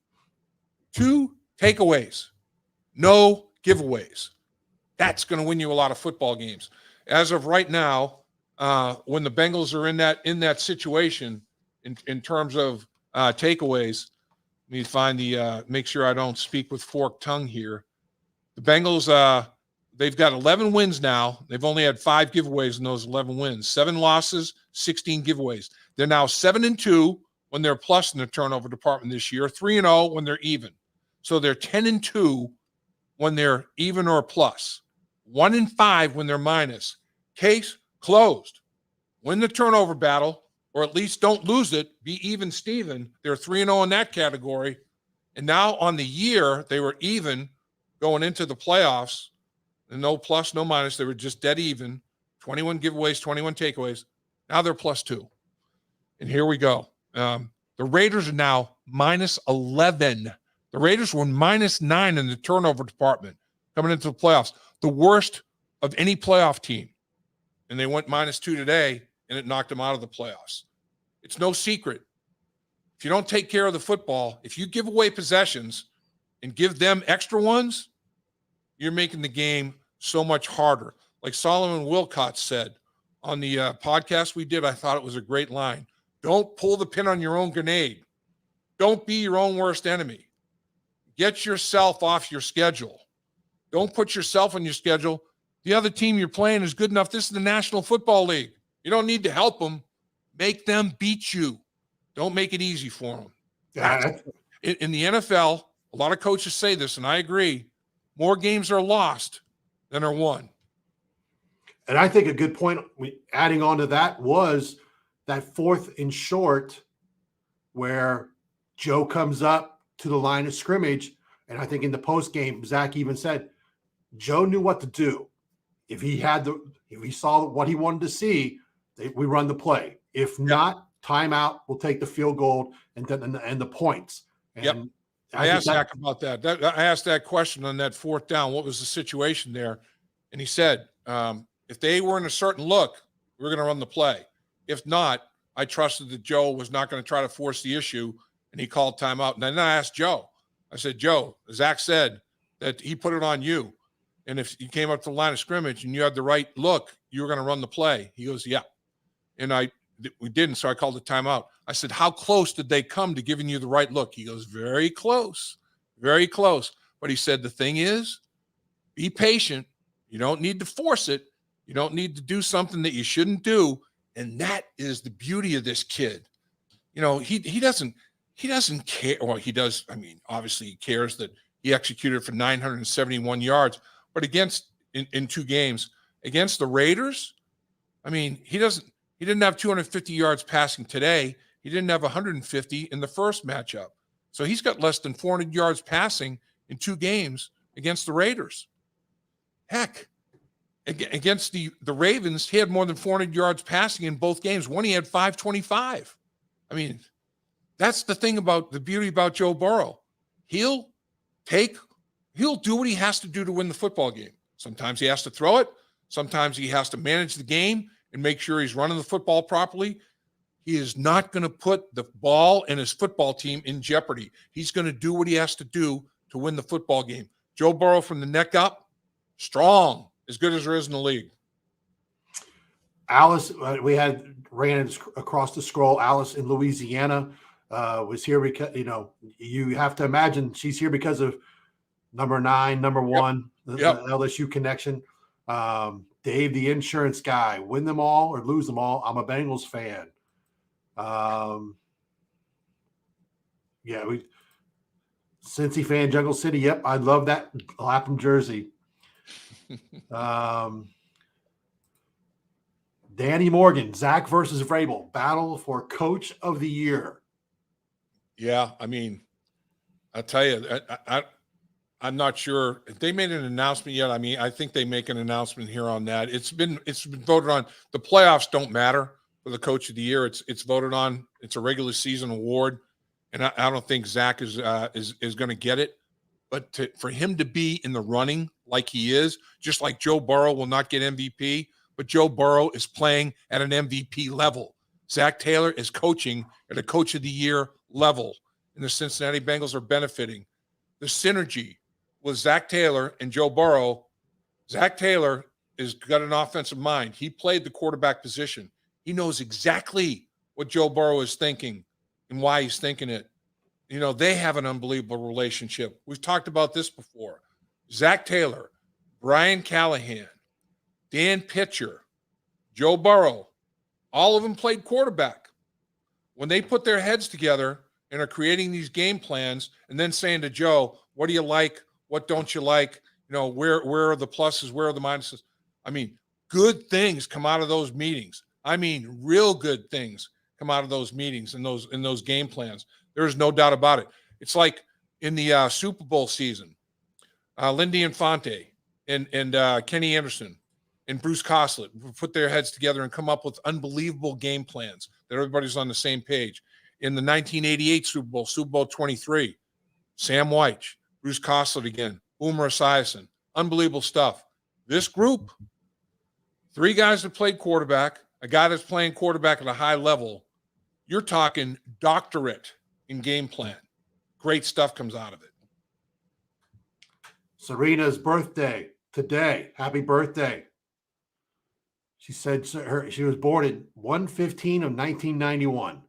2 takeaways. No giveaways. That's going to win you a lot of football games. As of right now, when the Bengals are in that situation in terms of takeaways, let me find make sure I don't speak with forked tongue here. The Bengals, they've got 11 wins now. They've only had 5 giveaways in those 11 wins. 7 losses, 16 giveaways. They're now 7-2 when they're plus in the turnover department this year, 3-0 when they're even. So they're 10-2 when they're even or plus, 1-5 when they're minus. Case closed. Win the turnover battle, or at least don't lose it. Be even, Steven. They're 3-0 in that category. And now on the year, they were even going into the playoffs, and no plus, no minus. They were just dead even. 21 giveaways, 21 takeaways. Now they're +2. And here we go. The Raiders are now -11. The Raiders were -9 in the turnover department coming into the playoffs. The worst of any playoff team. And they went -2 today, and it knocked them out of the playoffs. It's no secret. If you don't take care of the football, if you give away possessions and give them extra ones, you're making the game so much harder. Like Solomon Wilcott said on the podcast we did, I thought it was a great line. Don't pull the pin on your own grenade. Don't be your own worst enemy. Get yourself off your schedule. Don't put yourself on your schedule. The other team you're playing is good enough. This is the National Football League. You don't need to help them. Make them beat you. Don't make it easy for them. In the NFL, a lot of coaches say this, and I agree, more games are lost than are won. And I think a good point adding on to that was that 4th and short where Joe comes up to the line of scrimmage. And I think in the post game, Zach even said, Joe knew what to do. If he saw what he wanted to see, we run the play. If not, timeout, we'll take the field goal and the points. And yep. I asked Zach about that. I asked that question on that 4th down. What was the situation there? And he said, if they were in a certain look, we were going to run the play. If not, I trusted that Joe was not going to try to force the issue, and he called timeout. And then I asked Joe. I said, Joe, Zach said that he put it on you. And if you came up to the line of scrimmage and you had the right look, you were going to run the play. He goes, yeah. And we didn't, so I called a timeout. I said, how close did they come to giving you the right look? He goes, very close, very close. But he said, the thing is, be patient. You don't need to force it. You don't need to do something that you shouldn't do. And that is the beauty of this kid. He doesn't care. Well, he does. I mean, obviously he cares that he executed for 971 yards, but in 2 games against the Raiders, I mean, he didn't have 250 yards passing today. He didn't have 150 in the first matchup. So he's got less than 400 yards passing in 2 games against the Raiders. Heck, against the Ravens, he had more than 400 yards passing in both games. One, he had 525. I mean, that's the thing about the beauty about Joe Burrow. He'll do what he has to do to win the football game. Sometimes he has to throw it. Sometimes he has to manage the game and make sure he's running the football properly. He is not going to put the ball and his football team in jeopardy. He's going to do what he has to do to win the football game. Joe Burrow from the neck up, strong, as good as there is in the league. Alice, we ran across the scroll. Alice in Louisiana was here because, you have to imagine she's here because of number 9, number 1, the LSU connection. Dave, the insurance guy, win them all or lose them all. I'm a Bengals fan. Cincy fan, Jungle City. Yep, I love that Lapham jersey. Danny Morgan, Zach versus Vrabel, battle for Coach of the Year. Yeah, I mean, I'll tell you, I'm not sure if they made an announcement yet. I mean, I think they make an announcement here on that. It's been voted on. The playoffs don't matter for the Coach of the Year. It's voted on. It's a regular season award, and I don't think Zach is going to get it. But for him to be in the running like he is, just like Joe Burrow will not get MVP, but Joe Burrow is playing at an MVP level. Zach Taylor is coaching at a Coach of the Year level, and the Cincinnati Bengals are benefiting. The synergy with Zach Taylor and Joe Burrow. Zach Taylor has got an offensive mind. He played the quarterback position. He knows exactly what Joe Burrow is thinking and why he's thinking it. They have an unbelievable relationship. We've talked about this before. Zach Taylor, Brian Callahan, Dan Pitcher, Joe Burrow, all of them played quarterback. When they put their heads together and are creating these game plans and then saying to Joe, what do you like? What don't you like? Where are the pluses? Where are the minuses? I mean, good things come out of those meetings. I mean, real good things come out of those meetings and those game plans. There's no doubt about it. It's like in the Super Bowl season, Lindy Infante and Kenny Anderson and Bruce Coslett put their heads together and come up with unbelievable game plans that everybody's on the same page. In the 1988 Super Bowl 23, Sam Weich, Bruce Coslett again, Boomer Esiason, unbelievable stuff. This group, 3 guys that played quarterback, a guy that's playing quarterback at a high level, you're talking doctorate in game plan. Great stuff comes out of it. Serena's birthday today. Happy birthday. She said she was born in 1/15 of 1991.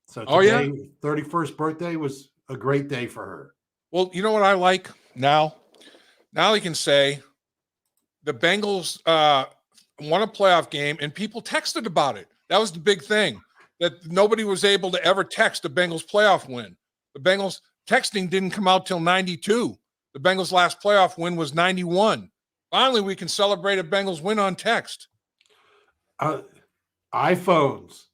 So today, 31st birthday was a great day for her. Well, you know what I like now? Now they can say the Bengals won a playoff game, and people texted about it. That was the big thing, that nobody was able to ever text the Bengals playoff win. The Bengals texting didn't come out till 92. The Bengals' last playoff win was 91. Finally, we can celebrate a Bengals win on text. iPhones,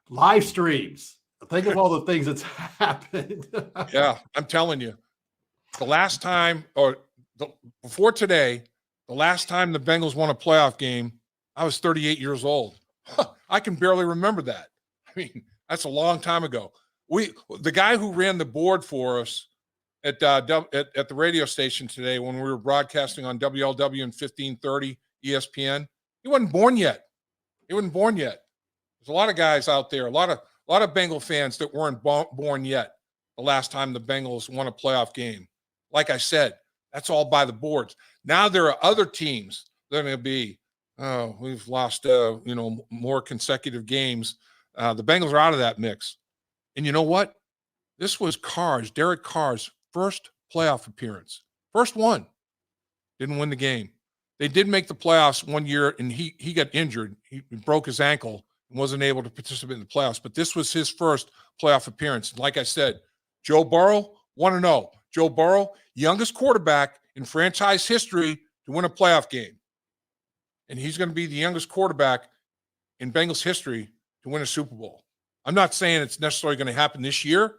live streams. Think of all the things that's happened. Yeah, I'm telling you. The last time, before today, the last time the Bengals won a playoff game, I was 38 years old. I can barely remember that. I mean, that's a long time ago. The guy who ran the board for us at the radio station today when we were broadcasting on WLW and 1530 ESPN, he wasn't born yet. There's a lot of guys out there, a lot of Bengal fans that weren't born yet the last time the Bengals won a playoff game. Like I said, that's all by the boards. Now there are other teams that are going to be, we've lost, more consecutive games. The Bengals are out of that mix. And you know what? This was Derek Carr's first playoff appearance. First one. Didn't win the game. They did make the playoffs one year, and he got injured. He broke his ankle and wasn't able to participate in the playoffs. But this was his first playoff appearance. And like I said, Joe Burrow, 1-0. Joe Burrow, youngest quarterback in franchise history to win a playoff game. And he's going to be the youngest quarterback in Bengals history to win a Super Bowl. I'm not saying it's necessarily going to happen this year,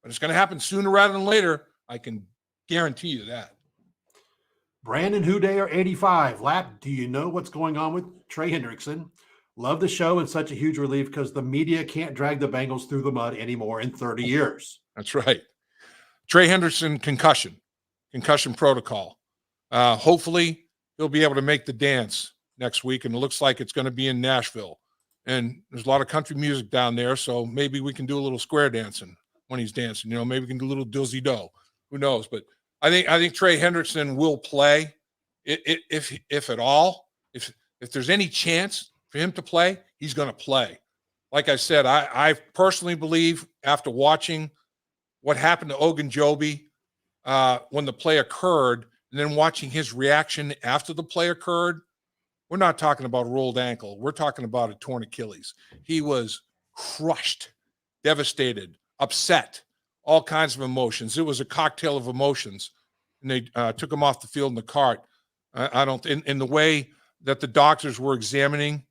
but it's going to happen sooner rather than later. I can guarantee you that. Brandon Hudayer 85. Lap, do you know what's going on with Trey Hendrickson? Love the show and such a huge relief because the media can't drag the Bengals through the mud anymore in 30 years. That's right. Trey Hendrickson, concussion protocol. Hopefully he'll be able to make the dance next week, and it looks like it's going to be in Nashville. And there's a lot of country music down there, so maybe we can do a little square dancing when he's dancing. You know, maybe we can do a little dilsy-do. Who knows? But I think Trey Hendrickson will play, if at all. If there's any chance for him to play, he's going to play. Like I said, I personally believe after watching what happened to Ogunjobi when the play occurred, and then watching his reaction after the play occurred, we're not talking about a rolled ankle. We're talking about a torn Achilles. He was crushed, devastated, upset, all kinds of emotions. It was a cocktail of emotions, and they took him off the field in the cart. I don't in the way that the doctors were examining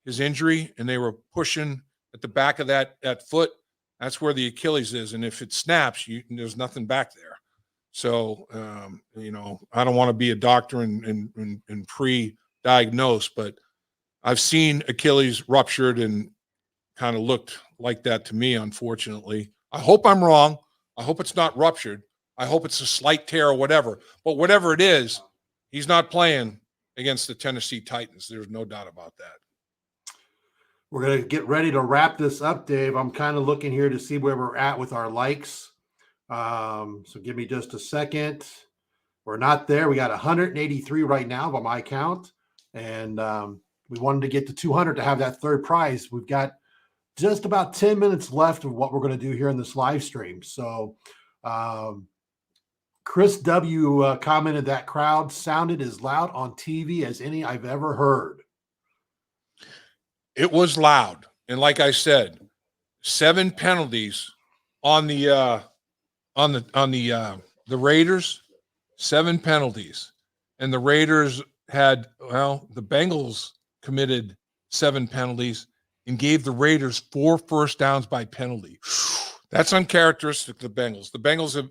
his injury, and they were pushing at the back of that foot. That's where the Achilles is, and if it snaps, there's nothing back there. So, I don't want to be a doctor and pre-diagnose, but I've seen Achilles ruptured and kind of looked like that to me, unfortunately. I hope I'm wrong. I hope it's not ruptured. I hope it's a slight tear or whatever. But whatever it is, he's not playing against the Tennessee Titans. There's no doubt about that. We're going to get ready to wrap this up, Dave. I'm kind of looking here to see where we're at with our likes. So give me just a second. We're not there. We got 183 right now by my count. And we wanted to get to 200 to have that third prize. We've got just about 10 minutes left of what we're going to do here in this live stream. So Chris W. Commented that crowd sounded as loud on TV as any I've ever heard. It was loud. And like I said, 7 penalties on the Raiders, 7 penalties. And the Raiders had, the Bengals committed 7 penalties and gave the Raiders 4 first downs by penalty. That's uncharacteristic of the Bengals. The Bengals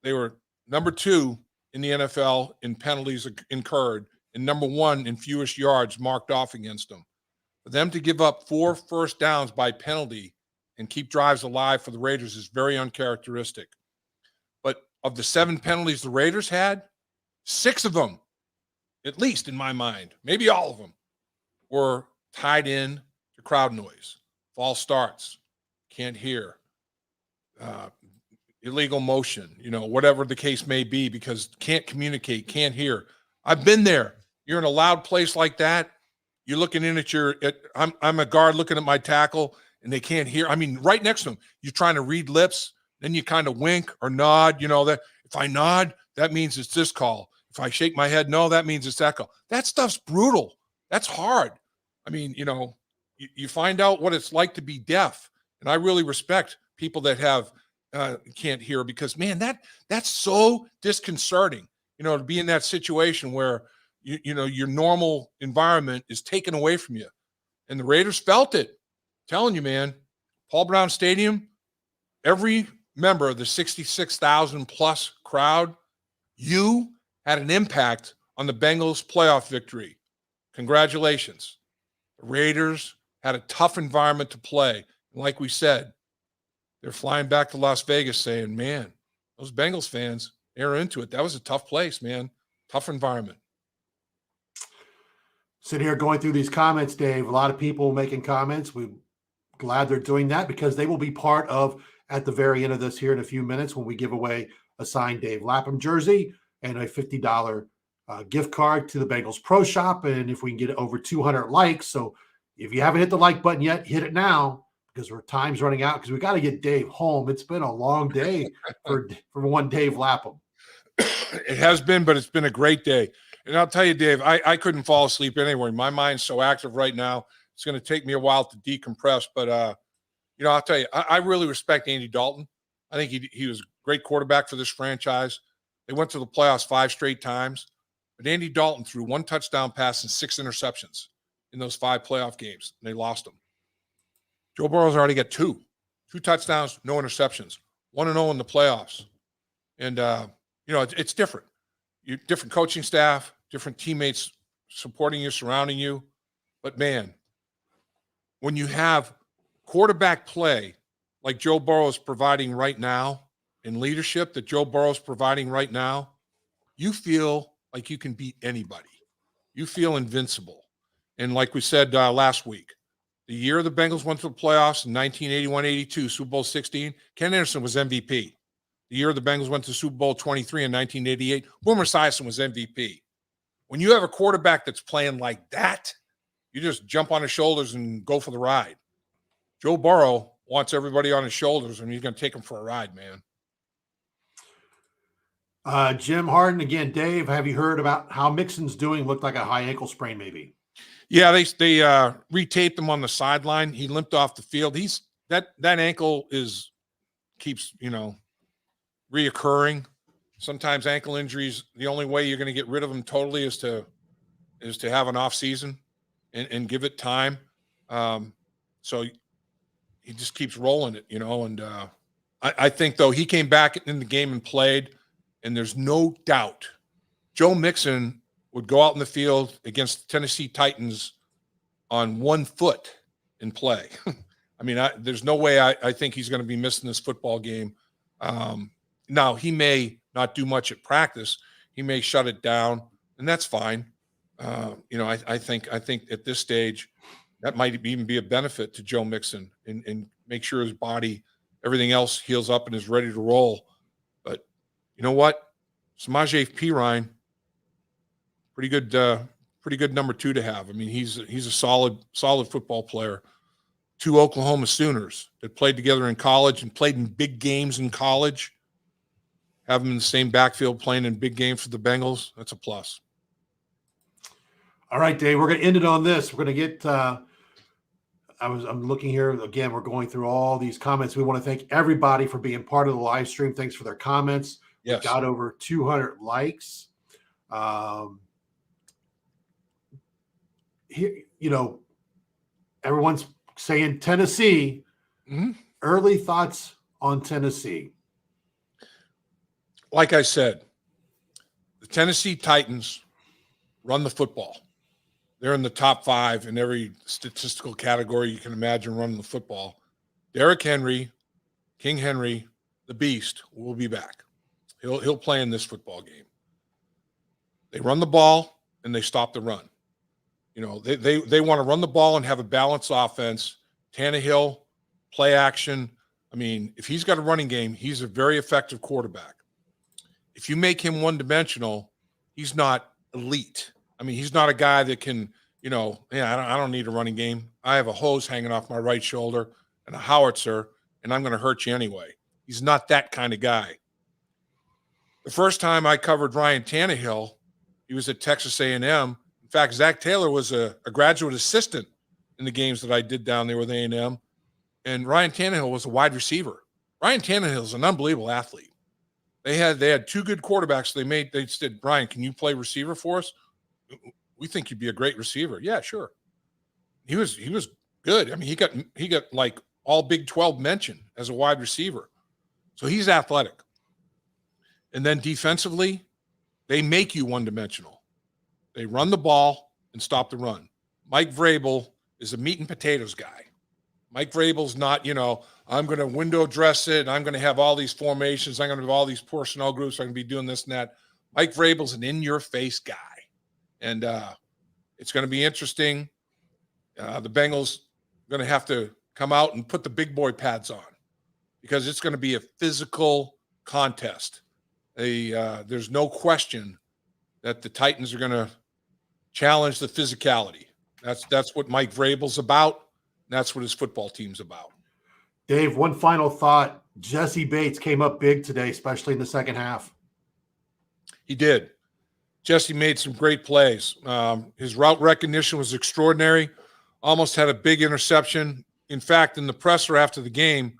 they were number 2 in the NFL in penalties incurred and number 1 in fewest yards marked off against them. For them to give up 4 first downs by penalty and keep drives alive for the Raiders is very uncharacteristic. But of the 7 penalties the Raiders had, 6 of them, at least in my mind, maybe all of them, were tied in to crowd noise, false starts, can't hear, illegal motion, whatever the case may be, because can't communicate, can't hear. I've been there. You're in a loud place like that. You're looking in I'm a guard looking at my tackle and they can't hear. I mean, right next to them, you're trying to read lips. Then you kind of wink or nod, that if I nod, that means it's this call. If I shake my head, no, that means it's that call. That stuff's brutal. That's hard. I mean, you find out what it's like to be deaf. And I really respect people that have can't hear, because, man, that's so disconcerting, to be in that situation where your normal environment is taken away from you. And the Raiders felt it. I'm telling you, man, Paul Brown Stadium, every member of the 66,000 plus crowd, you had an impact on the Bengals playoff victory. Congratulations. The Raiders had a tough environment to play. And like we said, they're flying back to Las Vegas saying, man, those Bengals fans, they're into it. That was a tough place, man. Tough environment. Sitting here going through these comments, Dave, a lot of people making comments. We're glad they're doing that because they will be part of, at the very end of this here in a few minutes, when we give away a signed Dave Lapham jersey and a $50 gift card to the Bengals Pro Shop. And if we can get over 200 likes. So if you haven't hit the like button yet, hit it now, because time's running out, because we got to get Dave home. It's been a long day for one Dave Lapham. It has been, but it's been a great day. And I'll tell you, Dave, I couldn't fall asleep anywhere. My mind's so active right now. It's going to take me a while to decompress. But, I'll tell you, I really respect Andy Dalton. I think he was a great quarterback for this franchise. They went to the playoffs 5 straight times. But Andy Dalton threw 1 touchdown pass and 6 interceptions in those 5 playoff games, and they lost them. Joe Burrow's already got two touchdowns, no interceptions, 1-0 in the playoffs. And, it's different. Different coaching staff, different teammates supporting you, surrounding you. But, man, when you have quarterback play like Joe Burrow is providing right now, and leadership that Joe Burrow is providing right now, you feel like you can beat anybody. You feel invincible. And like we said last week, the year the Bengals went to the playoffs in 1981-82, Super Bowl 16, Ken Anderson was MVP. The year the Bengals went to Super Bowl 23 in 1988, Boomer Esiason was MVP. When you have a quarterback that's playing like that, you just jump on his shoulders and go for the ride. Joe Burrow wants everybody on his shoulders, and he's going to take them for a ride, man. Jim Harden, again, Dave, have you heard about how Mixon's doing? Looked like a high ankle sprain, maybe. Yeah, they retaped him on the sideline. He limped off the field. That ankle keeps reoccurring. Sometimes ankle injuries, the only way you're going to get rid of them totally is to have an off season and give it time. So he just keeps rolling it, and I think, though, he came back in the game and played, and there's no doubt Joe Mixon would go out in the field against the Tennessee Titans on 1 foot and play. I mean, there's no way I think he's going to be missing this football game. Now, he may not do much at practice. He may shut it down, and that's fine. I think at this stage that might even be a benefit to Joe Mixon and make sure his body, everything else heals up and is ready to roll. But you know what? Samaje Perine, pretty good number 2 to have. I mean, he's a solid football player. 2 Oklahoma Sooners that played together in college and played in big games in college. Have them in the same backfield playing in big games for the Bengals. That's a plus. All right, Dave, we're going to end it on this. We're going to get I'm looking here. Again, we're going through all these comments. We want to thank everybody for being part of the live stream. Thanks for their comments. Yes. We got over 200 likes. Here, everyone's saying Tennessee. Mm-hmm. Early thoughts on Tennessee. Like I said, the Tennessee Titans run the football. They're in the top 5 in every statistical category you can imagine running the football. Derek Henry, King Henry, the Beast, will be back. He'll play in this football game. They run the ball and they stop the run. They want to run the ball and have a balanced offense. Tannehill, play action. I mean, if he's got a running game, he's a very effective quarterback. If you make him one-dimensional, he's not elite. I mean, he's not a guy that can, I don't need a running game. I have a hose hanging off my right shoulder and a howitzer, and I'm going to hurt you anyway. He's not that kind of guy. The first time I covered Ryan Tannehill, he was at Texas A&M. In fact, Zach Taylor was a graduate assistant in the games that I did down there with A&M, and Ryan Tannehill was a wide receiver. Ryan Tannehill is an unbelievable athlete. They had 2 good quarterbacks. They said, Brian, can you play receiver for us? We think you'd be a great receiver. Yeah, sure. He was good. I mean, he got like all Big 12 mention as a wide receiver. So he's athletic. And then defensively, they make you one-dimensional. They run the ball and stop the run. Mike Vrabel is a meat and potatoes guy. Mike Vrabel's not, I'm going to window dress it, and I'm going to have all these formations. I'm going to have all these personnel groups. I'm going to be doing this and that. Mike Vrabel's an in-your-face guy. And it's going to be interesting. The Bengals are going to have to come out and put the big boy pads on because it's going to be a physical contest. There's no question that the Titans are going to challenge the physicality. That's what Mike Vrabel's about. That's what his football team's about. Dave, one final thought. Jesse Bates came up big today, especially in the second half. He did. Jesse made some great plays. His route recognition was extraordinary. Almost had a big interception. In fact, in the presser after the game,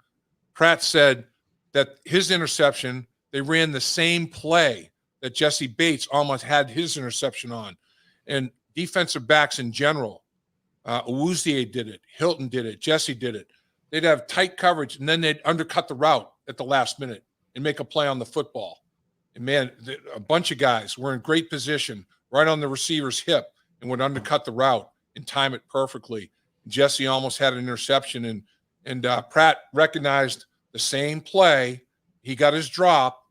Pratt said that his interception, they ran the same play that Jesse Bates almost had his interception on. And defensive backs in general, Awuzie did it, Hilton did it, Jesse did it. they'd have tight coverage, and then they'd undercut the route at the last minute and make a play on the football. And, man, a bunch of guys were in great position right on the receiver's hip and would undercut the route and time it perfectly. Jesse almost had an interception, and Pratt recognized the same play. He got his drop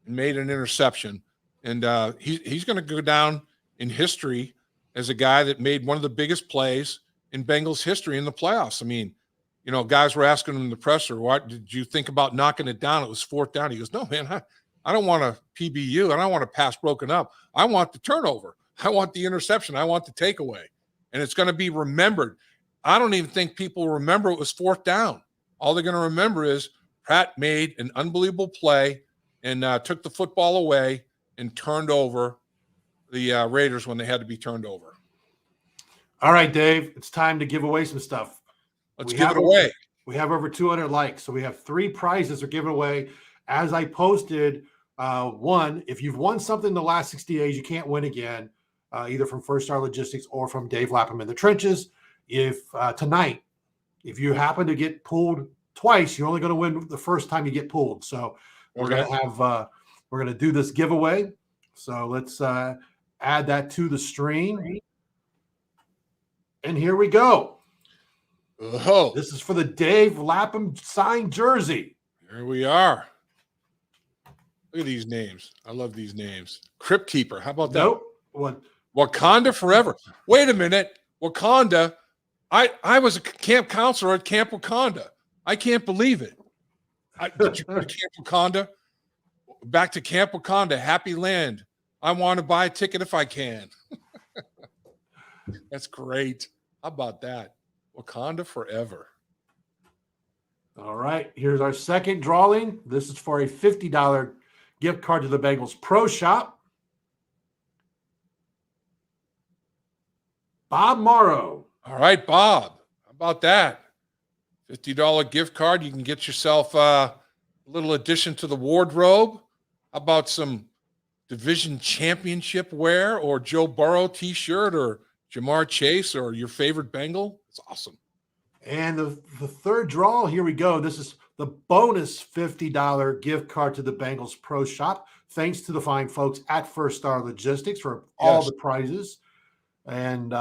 and made an interception. And he's going to go down in history as a guy that made one of the biggest plays in Bengals history in the playoffs. I mean, you know, guys were asking him in the presser, what did you think about knocking it down? It was 4th down. He goes, no, man, I don't want a PBU. I don't want a pass broken up. I want the turnover. I want the interception. I want the takeaway. And it's going to be remembered. I don't even think people remember it was 4th down. All they're going to remember is Pratt made an unbelievable play and took the football away and turned over the Raiders when they had to be turned over. All right, Dave, it's time to give away some stuff. Let's give it away. We have over 200 likes, so we have 3 prizes are given away. As I posted, one, if you've won something in the last 60 days, you can't win again, either from First Star Logistics or from Dave Lapham in the Trenches. If tonight, if you happen to get pulled twice, you're only going to win the first time you get pulled. So we're going to have we're going to do this giveaway. So let's add that to the stream. And here we go. Oh, this is for the Dave Lapham signed jersey. Here we are. Look at these names. I love these names. Crypt Keeper. How about that? Nope. What? Wakanda Forever. Wait a minute. Wakanda. I was a camp counselor at Camp Wakanda. I can't believe it. Did you go to Camp Wakanda? Back to Camp Wakanda. Happy Land. I want to buy a ticket if I can. That's great. How about that? Wakanda Forever. All right. Here's our second drawing. This is for a $50 gift card to the Bengals Pro Shop. Bob Morrow. All right, Bob. How about that? $50 gift card. You can get yourself a little addition to the wardrobe. How about some division championship wear or Joe Burrow t-shirt or Jamar Chase or your favorite Bengal? It's awesome. And the third draw, here we go. This is the bonus $50 gift card to the Bengals Pro Shop. Thanks to the fine folks at First Star Logistics for all the prizes. And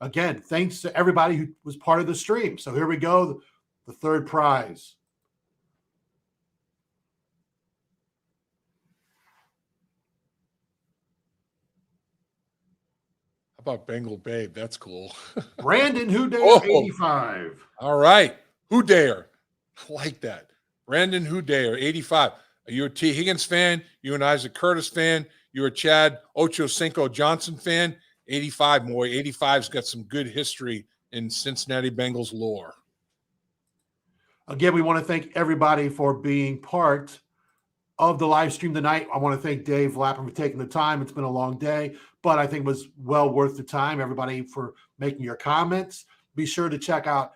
again, thanks to everybody who was part of the stream. So here we go, the third prize. How about Bengal Babe? That's cool. Brandon Whodare, 85. All right. Whodare. I like that. Brandon Whodare, 85. Are you a T. Higgins fan? You an Isaac Curtis fan? You're a Chad Ochocinco Johnson fan? 85, boy. 85's got some good history in Cincinnati Bengals lore. Again, we want to thank everybody for being part of the live stream tonight. I want to thank Dave Lapham for taking the time. It's been a long day, but I think it was well worth the time. Everybody for making your comments. Be sure to check out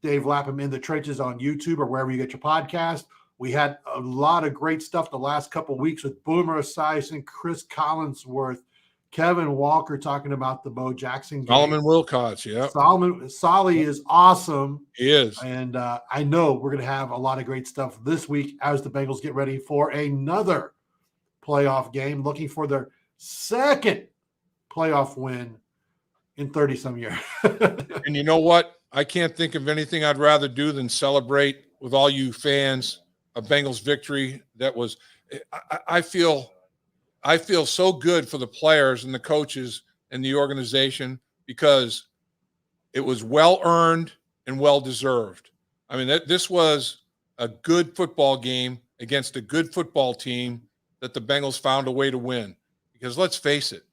Dave Lapham in the Trenches on YouTube or wherever you get your podcast. We had a lot of great stuff the last couple of weeks with Boomer Esiason, Chris Collinsworth, Kevin Walker talking about the Bo Jackson game. Solomon Wilcots, yeah. Solly is awesome. He is. And I know we're going to have a lot of great stuff this week as the Bengals get ready for another playoff game, looking for their second playoff win in 30-some years. And you know what? I can't think of anything I'd rather do than celebrate with all you fans a Bengals victory. That was I feel so good for the players and the coaches and the organization because it was well-earned and well-deserved. I mean, this was a good football game against a good football team that the Bengals found a way to win. Because let's face it,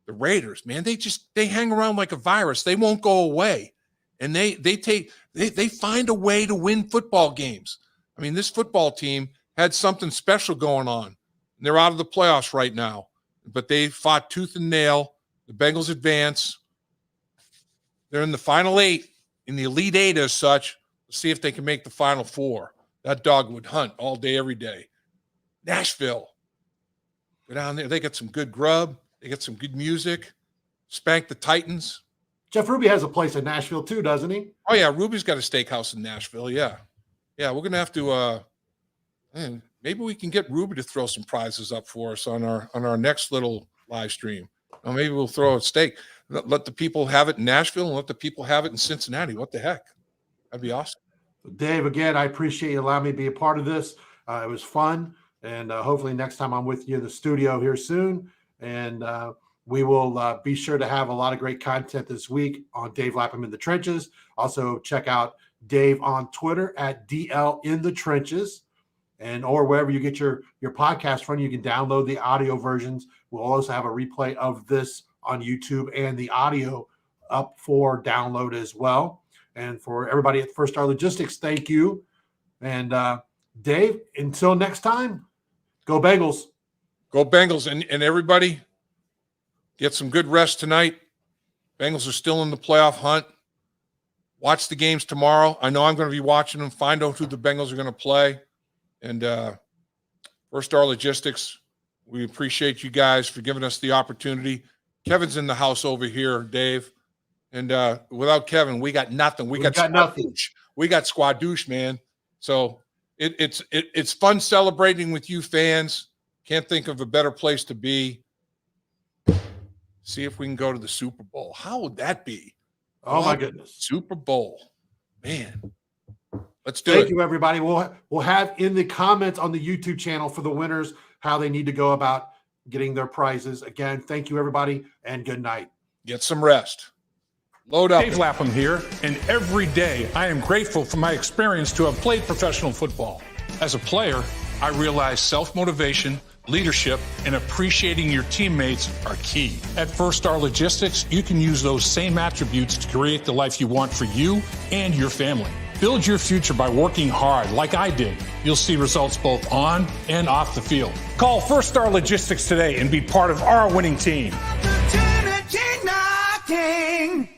the Raiders, man, they hang around like a virus. They won't go away. And they find a way to win football games. I mean, this football team had something special going on. They're out of the playoffs right now, but they fought tooth and nail. The Bengals advance. They're in the final 8, in the Elite 8 as such. Let's see if they can make the Final 4. That dog would hunt all day, every day. Nashville. Go down there. They got some good grub. They got some good music. Spank the Titans. Jeff Ruby has a place in Nashville too, doesn't he? Oh, yeah. Ruby's got a steakhouse in Nashville, yeah. Yeah, we're gonna have to. Man, maybe we can get Ruby to throw some prizes up for us on our next little live stream. Or maybe we'll throw a steak. Let the people have it in Nashville and let the people have it in Cincinnati. What the heck? That'd be awesome. Dave, again, I appreciate you allowing me to be a part of this. It was fun, and hopefully next time I'm with you in the studio here soon. And we will be sure to have a lot of great content this week on Dave Lapham in the Trenches. Also, check out Dave on Twitter at DL in the Trenches. And or wherever you get your podcast from, you can download the audio versions. We'll also have a replay of this on YouTube and the audio up for download as well. And for everybody at First Star Logistics, thank you. And Dave, until next time, go Bengals. Go Bengals. And everybody, get some good rest tonight. Bengals are still in the playoff hunt. Watch the games tomorrow. I know I'm going to be watching them. Find out who the Bengals are going to play. And First Star Logistics, we appreciate you guys for giving us the opportunity. Kevin's in the house over here, Dave. And without Kevin, we got nothing. We got nothing. We got Squadouche, man. So it's fun celebrating with you fans. Can't think of a better place to be. See if we can go to the Super Bowl. How would that be? Oh, my goodness. Super Bowl. Man. Let's do it. Thank you, everybody. We'll have in the comments on the YouTube channel for the winners how they need to go about getting their prizes. Again, thank you, everybody, and good night. Get some rest. Load up. Dave Lapham here, and every day I am grateful for my experience to have played professional football. As a player, I realized self-motivation, leadership, and appreciating your teammates are key. At First Star Logistics, you can use those same attributes to create the life you want for you and your family. Build your future by working hard like I did. You'll see results both on and off the field. Call First Star Logistics today and be part of our winning team. Opportunity knocking.